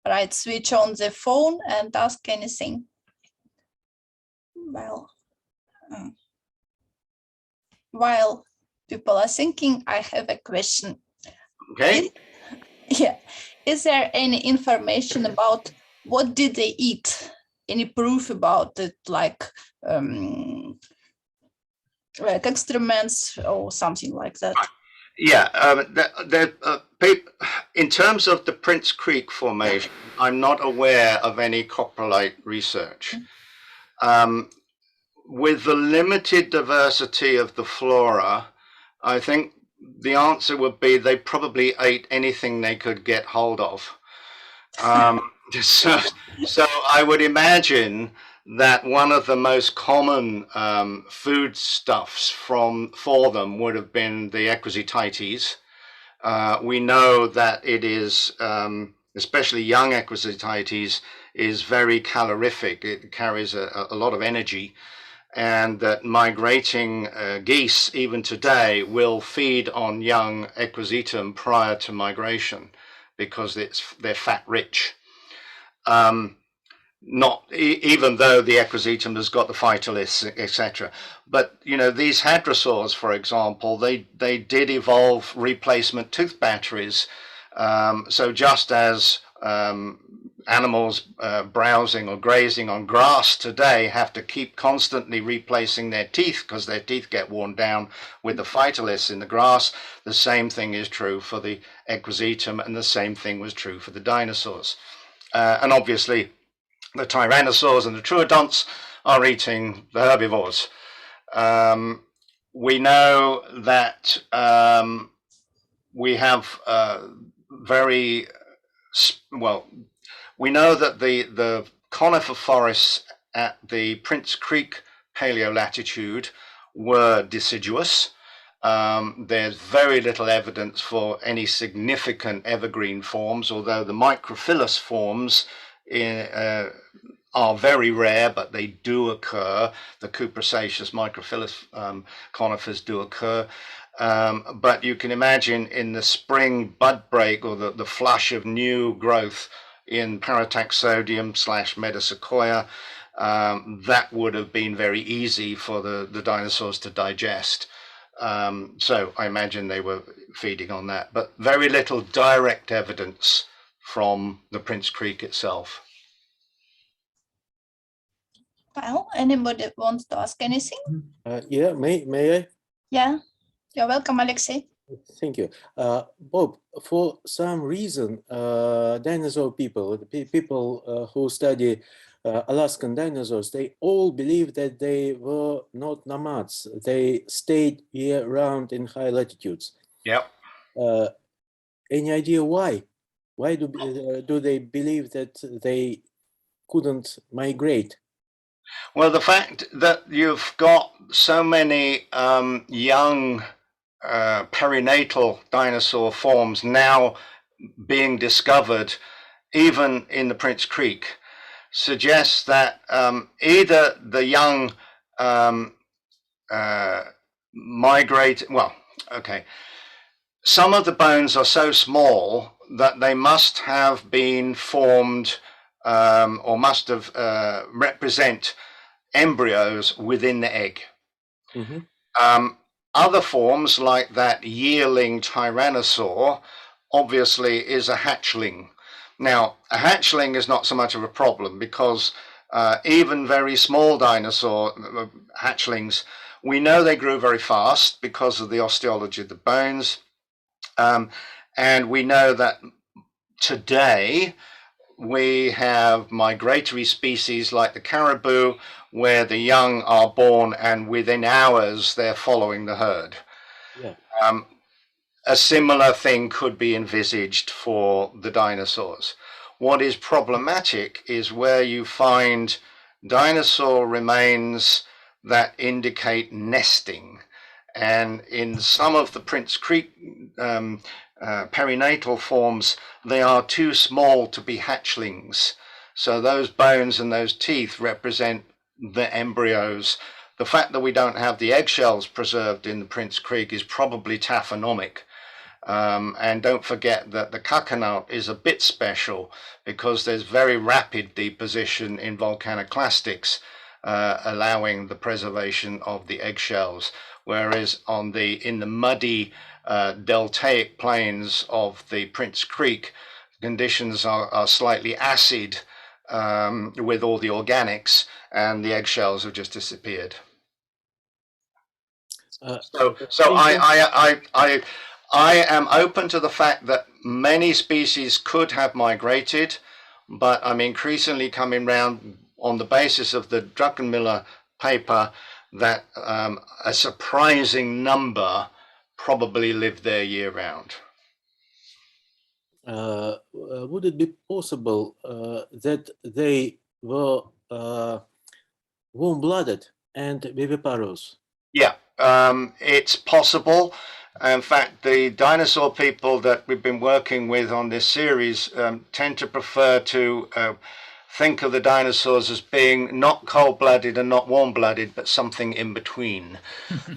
Right, switch on the phone and ask anything. Well, while people are thinking, I have a question. Okay. Is there any information about what did they eat? Any proof about it, like excrements or something like that? Yeah, in terms of the Prince Creek Formation, I'm not aware of any coprolite research. With the limited diversity of the flora, I think the answer would be they probably ate anything they could get hold of. So I would imagine that one of the most common foodstuffs for them would have been the equisetites. We know that it is, especially young equisetites, is very calorific. It carries a lot of energy, and that migrating geese, even today, will feed on young equisetum prior to migration because they're fat rich. Even though the equisetum has got the phytoliths, etc. But these hadrosaurs, for example, they did evolve replacement tooth batteries. So just as animals browsing or grazing on grass today have to keep constantly replacing their teeth because their teeth get worn down with the phytoliths in the grass, the same thing is true for the equisetum, and the same thing was true for the dinosaurs. And obviously, the tyrannosaurs and the troodonts are eating the herbivores. We know that we have we know that the conifer forests at the Prince Creek paleolatitude were deciduous. There's very little evidence for any significant evergreen forms, although the microphyllous forms are very rare, but they do occur. The cupressaceous microphyllous conifers do occur. But you can imagine in the spring bud break or the flush of new growth in Parataxodium / Metasequoia, that would have been very easy for the dinosaurs to digest. So I imagine they were feeding on that, but very little direct evidence from the Prince Creek itself. Well, anybody wants to ask anything? Yeah, may I? Yeah, you're welcome, Alexei. Thank you. Bob, for some reason, dinosaur people, the people who study Alaskan dinosaurs, they all believe that they were not nomads. They stayed year-round in high latitudes. Yep. Any idea why? Why do they believe that they couldn't migrate? Well, the fact that you've got so many young perinatal dinosaur forms now being discovered, even in the Prince Creek, suggests that either the young migrate. Well, okay. Some of the bones are so small that they must have been formed or must have represent embryos within the egg. Mm-hmm. Other forms, like that yearling tyrannosaur, obviously is a hatchling. Now, a hatchling is not so much of a problem because even very small dinosaur hatchlings, we know they grew very fast because of the osteology of the bones. And we know that today we have migratory species like the caribou where the young are born and within hours they're following the herd. Yeah. A similar thing could be envisaged for the dinosaurs. What is problematic is where you find dinosaur remains that indicate nesting. And in some of the Prince Creek perinatal forms, they are too small to be hatchlings. So those bones and those teeth represent the embryos. The fact that we don't have the eggshells preserved in the Prince Creek is probably taphonomic. And don't forget that the Cacanaut is a bit special because there's very rapid deposition in volcaniclastics, allowing the preservation of the eggshells. Whereas in the muddy deltaic plains of the Prince Creek, conditions are slightly acid with all the organics, and the eggshells have just disappeared. So I am open to the fact that many species could have migrated, but I'm increasingly coming round on the basis of the Druckenmiller paper that a surprising number probably live there year round. Would it be possible that they were warm-blooded and viviparous? Yeah, it's possible. In fact, the dinosaur people that we've been working with on this series tend to prefer to think of the dinosaurs as being not cold-blooded and not warm-blooded, but something in between.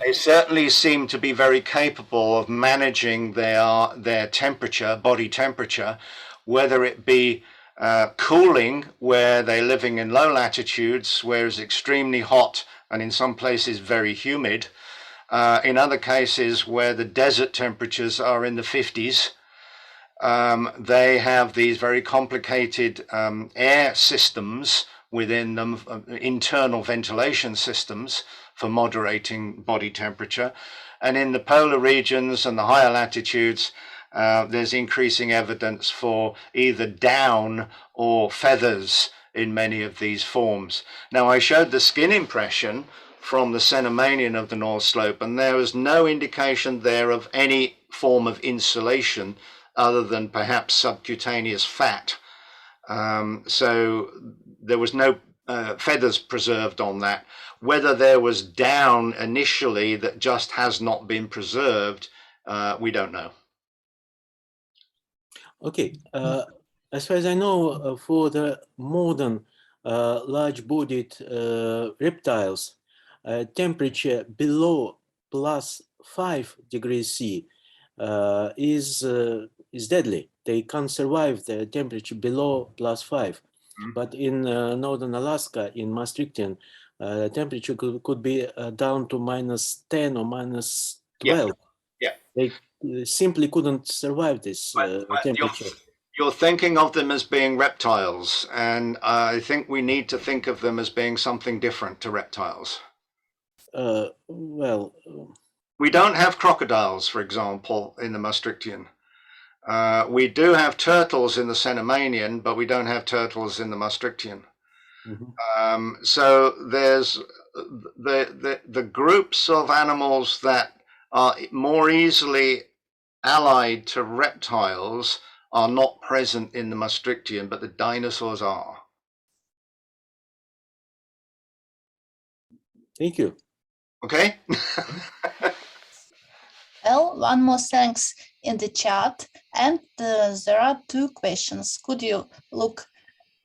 They certainly seem to be very capable of managing their temperature, body temperature, whether it be cooling, where they're living in low latitudes, where it's extremely hot and in some places very humid. In other cases where the desert temperatures are in the 50s, they have these very complicated air systems within them, internal ventilation systems for moderating body temperature. And in the polar regions and the higher latitudes, there's increasing evidence for either down or feathers in many of these forms. Now, I showed the skin impression from the Cenomanian of the North Slope, and there was no indication there of any form of insulation other than perhaps subcutaneous fat. So there was no feathers preserved on that. Whether there was down initially that just has not been preserved, we don't know. Okay, as far as I know, for the modern large-bodied reptiles, temperature below +5 degrees C is deadly. They can't survive the temperature below +5. But in northern Alaska, in Maastrichtian, temperature could be down to -10 or -12. Yeah. They simply couldn't survive this temperature. You're thinking of them as being reptiles, and I think we need to think of them as being something different to reptiles. Well, we don't have crocodiles, for example, in the Maastrichtian. We do have turtles in the Cenomanian, but we don't have turtles in the Maastrichtian. So there's the groups of animals that are more easily allied to reptiles are not present in the Maastrichtian, but the dinosaurs are. Thank you. Okay. Well, one more thanks in the chat, and there are two questions. Could you look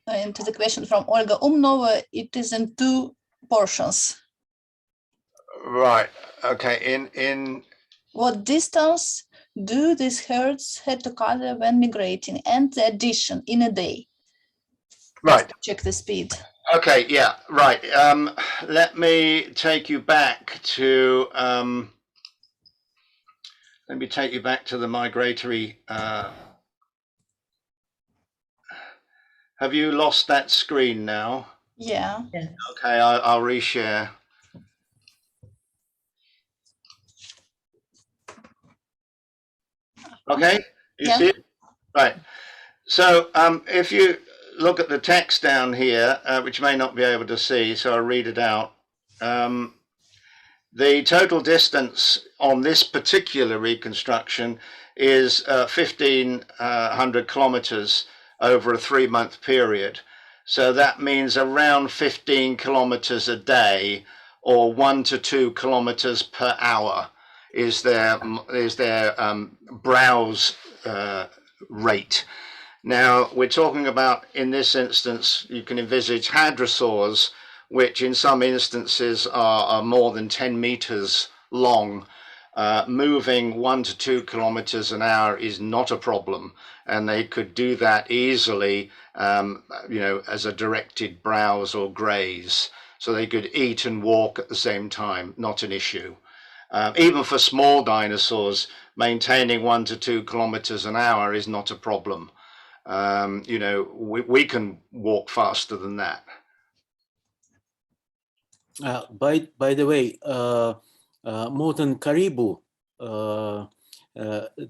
into the question from Olga Umnova? It is in two portions. Right. Okay. In what distance do these herds had to cover when migrating, and the addition in a day? Right. Just check the speed. Okay. Yeah. Right. Let me take you back to let me take you back to the migratory. Have you lost that screen now? Yeah. Okay, I'll reshare. Okay, you see it? Right. So if you look at the text down here, which you may not be able to see, so I'll read it out. The total distance on this particular reconstruction is 1,500 kilometers over a 3-month period. So that means around 15 kilometers a day, or 1 to 2 kilometers per hour is their browse rate. Now, we're talking about, in this instance, you can envisage hadrosaurs, which in some instances are more than 10 meters long. Moving 1 to 2 kilometers an hour is not a problem, and they could do that easily, as a directed browse or graze. So they could eat and walk at the same time, not an issue. Even for small dinosaurs, maintaining 1 to 2 kilometers an hour is not a problem. We can walk faster than that. By the way, modern caribou,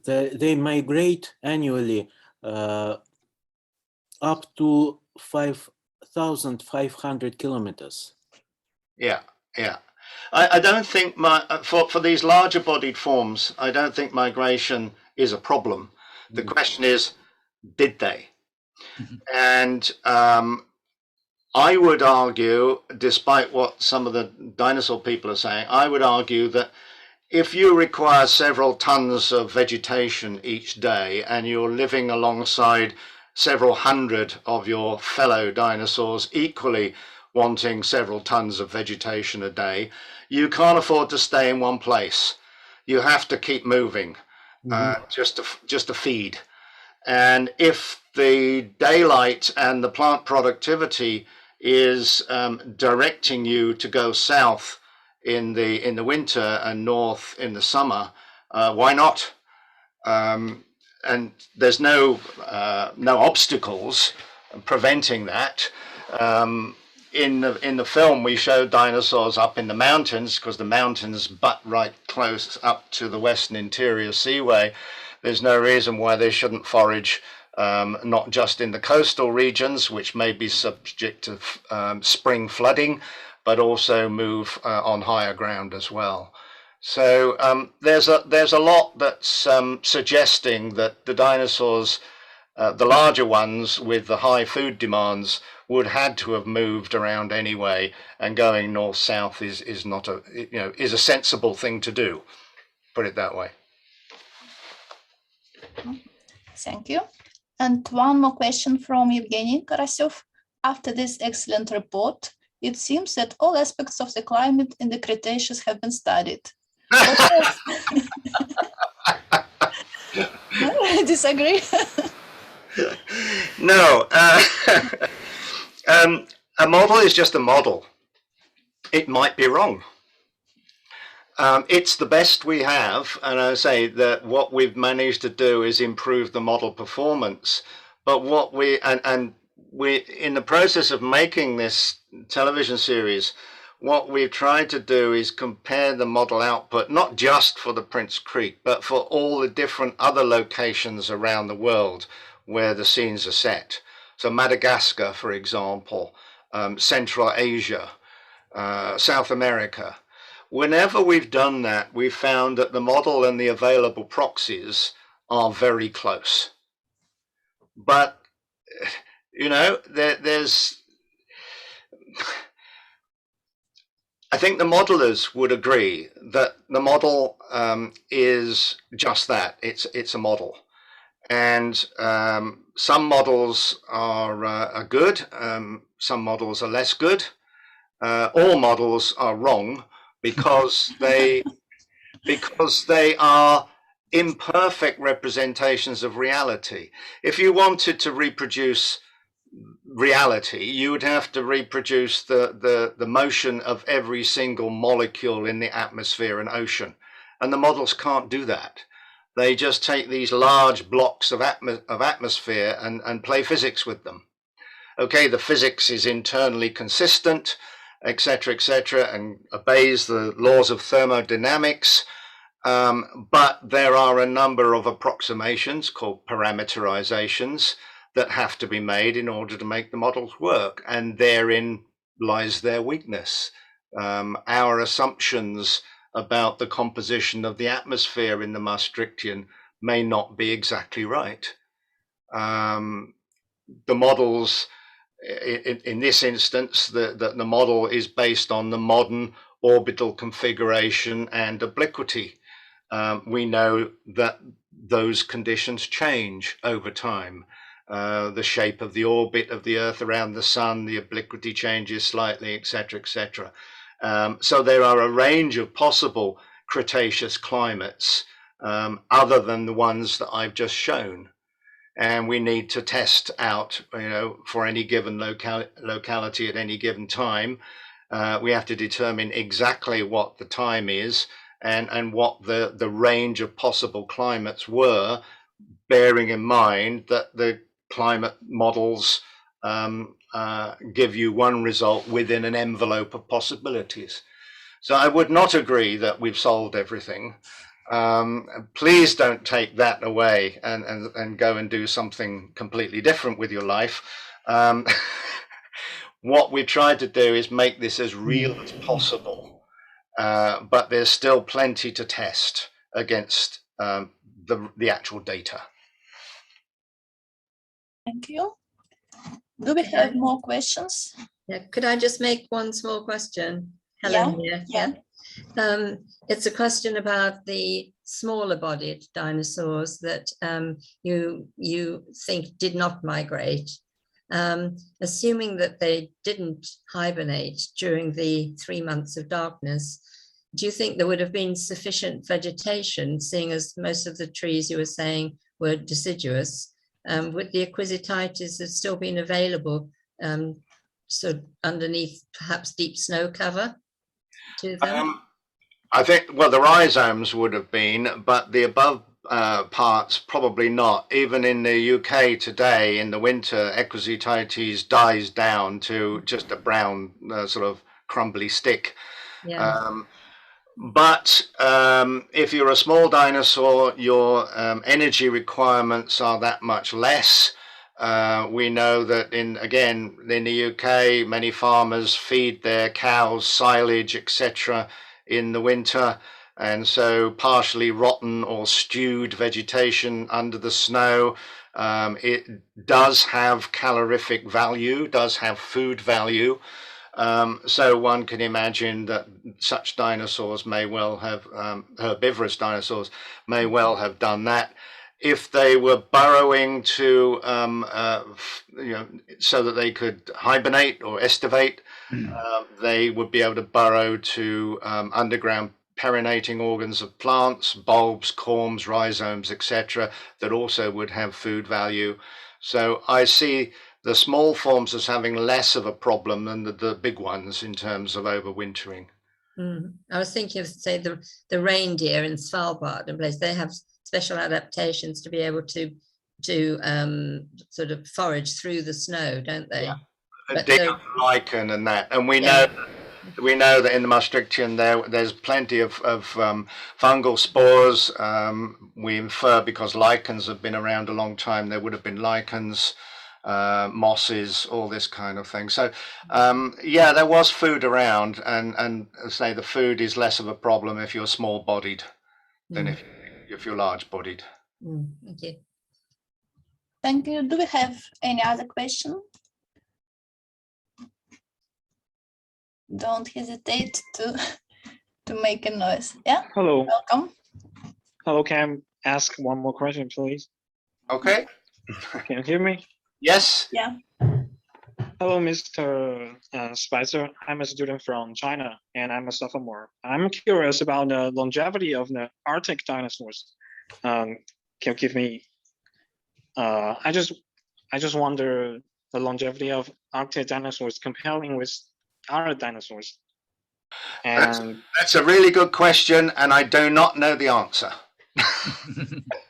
they migrate annually up to 5,500 kilometers. Yeah. I don't think for these larger bodied forms, I don't think migration is a problem. The question is, did they? And I would argue, despite what some of the dinosaur people are saying, I would argue that if you require several tons of vegetation each day and you're living alongside several hundred of your fellow dinosaurs equally wanting several tons of vegetation a day, you can't afford to stay in one place. You have to keep moving just to feed. And if the daylight and the plant productivity is directing you to go south in the winter and north in the summer, why not? And there's no obstacles preventing that. In the film, we showed dinosaurs up in the mountains because the mountains butt right close up to the western interior seaway. There's no reason why they shouldn't forage, not just in the coastal regions, which may be subject to spring flooding, but also move on higher ground as well. So there's a lot that's suggesting that the dinosaurs, the larger ones with the high food demands, would had to have moved around anyway, and going north-south is not is a sensible thing to do. Put it that way. Thank you. And one more question from Evgeny Karasyov. After this excellent report, it seems that all aspects of the climate in the Cretaceous have been studied. I disagree. No, a model is just a model. It might be wrong. It's the best we have, and I say that what we've managed to do is improve the model performance. But what we in the process of making this television series, what we've tried to do is compare the model output, not just for the Prince Creek, but for all the different other locations around the world where the scenes are set. So Madagascar, for example, Central Asia, South America. Whenever we've done that, we've found that the model and the available proxies are very close. But, there's... I think the modelers would agree that the model is just that. It's a model. And some models are good, some models are less good. All models are wrong because they are imperfect representations of reality. If you wanted to reproduce reality, you would have to reproduce the motion of every single molecule in the atmosphere and ocean, and the models can't do that. They just take these large blocks of atmosphere and play physics with them. Okay, the physics is internally consistent, etc., and obeys the laws of thermodynamics. But there are a number of approximations called parameterizations that have to be made in order to make the models work, and therein lies their weakness. Our assumptions about the composition of the atmosphere in the Maastrichtian may not be exactly right. The models, in this instance, the model is based on the modern orbital configuration and obliquity. We know that those conditions change over time. The shape of the orbit of the Earth around the Sun, the obliquity changes slightly, etc. So there are a range of possible Cretaceous climates other than the ones that I've just shown. And we need to test out, for any given locality at any given time. We have to determine exactly what the time is and what the range of possible climates were, bearing in mind that the climate models give you one result within an envelope of possibilities. So I would not agree that we've solved everything. Please don't take that away and go and do something completely different with your life. What we tried to do is make this as real as possible, but there's still plenty to test against the actual data. Thank you. Do we have more questions? Yeah, could I just make one small question? Helen here. Yeah. It's a question about the smaller bodied dinosaurs that you think did not migrate. Assuming that they didn't hibernate during the 3 months of darkness, do you think there would have been sufficient vegetation, seeing as most of the trees you were saying were deciduous? Would the Equisitites have still been available so underneath perhaps deep snow cover to them? I think, well, the rhizomes would have been, but the above parts probably not. Even in the UK today, in the winter, Equisitites dies down to just a brown sort of crumbly stick. Yeah. But if you're a small dinosaur, your energy requirements are that much less. We know that in the UK, many farmers feed their cows silage, etc., in the winter, and so partially rotten or stewed vegetation under the snow. It does have calorific value, does have food value. So one can imagine that such dinosaurs may well have, herbivorous dinosaurs may well have done that. If they were burrowing to, so that they could hibernate or estivate, they would be able to burrow to underground perinating organs of plants, bulbs, corms, rhizomes, etc., that also would have food value. So I see the small forms as having less of a problem than the big ones in terms of overwintering. I was thinking of, say, the reindeer in Svalbard and place. They have special adaptations to be able to sort of forage through the snow, don't they? Yeah. Dig up lichen and that, and we know that in the Maastrichtian there's plenty of fungal spores. We infer because lichens have been around a long time, there would have been lichens, mosses, all this kind of thing. So yeah, there was food around, and say the food is less of a problem if you're small-bodied than if you're large-bodied. Thank you. Thank you. Do we have any other question? Don't hesitate to make a noise. Yeah. Hello. Welcome. Hello. Can I ask one more question, please? Okay. Can you hear me? Yes. Yeah. Hello, Mr. Spicer. I'm a student from China, and I'm a sophomore. I'm curious about the longevity of the Arctic dinosaurs. Can you give me? I just wonder the longevity of Arctic dinosaurs comparing with other dinosaurs. And that's a really good question, and I do not know the answer.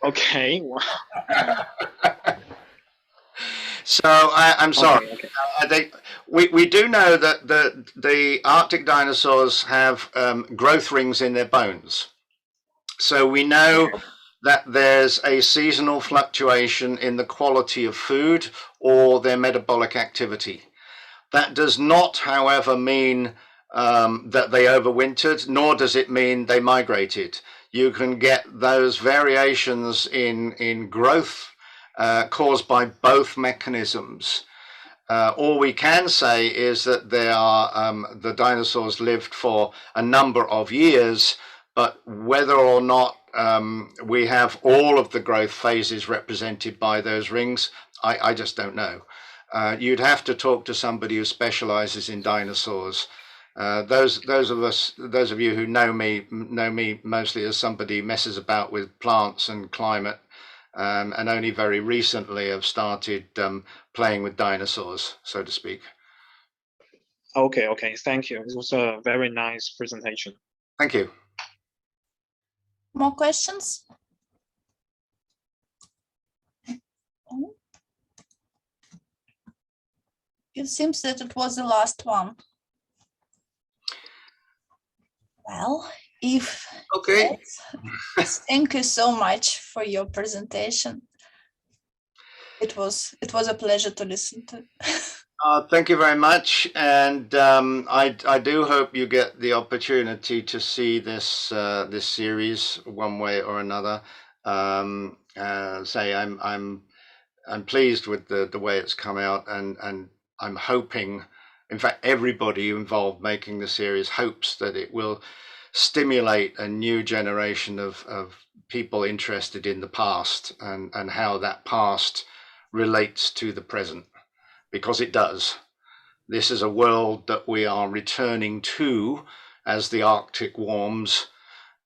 Okay. So I'm sorry. Okay. I think we do know that the Arctic dinosaurs have growth rings in their bones. So we know that there's a seasonal fluctuation in the quality of food or their metabolic activity. That does not, however, mean that they overwintered, nor does it mean they migrated. You can get those variations in growth caused by both mechanisms. All we can say is that the dinosaurs lived for a number of years, but whether or not we have all of the growth phases represented by those rings, I just don't know. You'd have to talk to somebody who specializes in dinosaurs. Those of you who know me mostly as somebody who messes about with plants and climate, and only very recently have started playing with dinosaurs, so to speak. Okay. Thank you. It was a very nice presentation. Thank you. More questions? It seems that it was the last one. Well, if Okay. yes, thank you so much for your presentation. It was a pleasure to listen to. Thank you very much, and I do hope you get the opportunity to see this this series one way or another. I'm pleased with the way it's come out, and I'm hoping, in fact, everybody involved making the series hopes that it will stimulate a new generation of people interested in the past and how that past relates to the present, because it does. This is a world that we are returning to as the Arctic warms,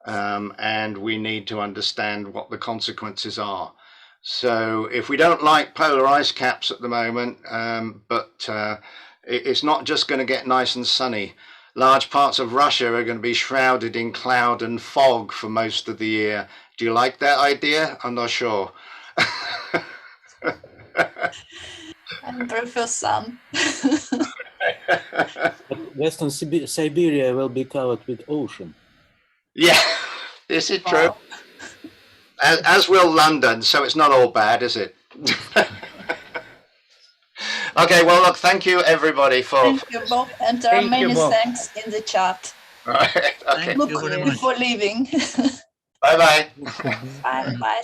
and we need to understand what the consequences are. So if we don't like polar ice caps at the moment, it's not just going to get nice and sunny. Large parts of Russia are going to be shrouded in cloud and fog for most of the year. Do you like that idea? I'm not sure. I prefer sun. Western Siberia will be covered with ocean. Yeah, this is true. Wow. As will London, so it's not all bad, is it? Okay, well, look, thank you everybody for. Thank you, Bob. And there are Thank you, many Bob. thanks in the chat. All right, okay. Thank you very much. Before leaving. Bye bye. Bye. Bye.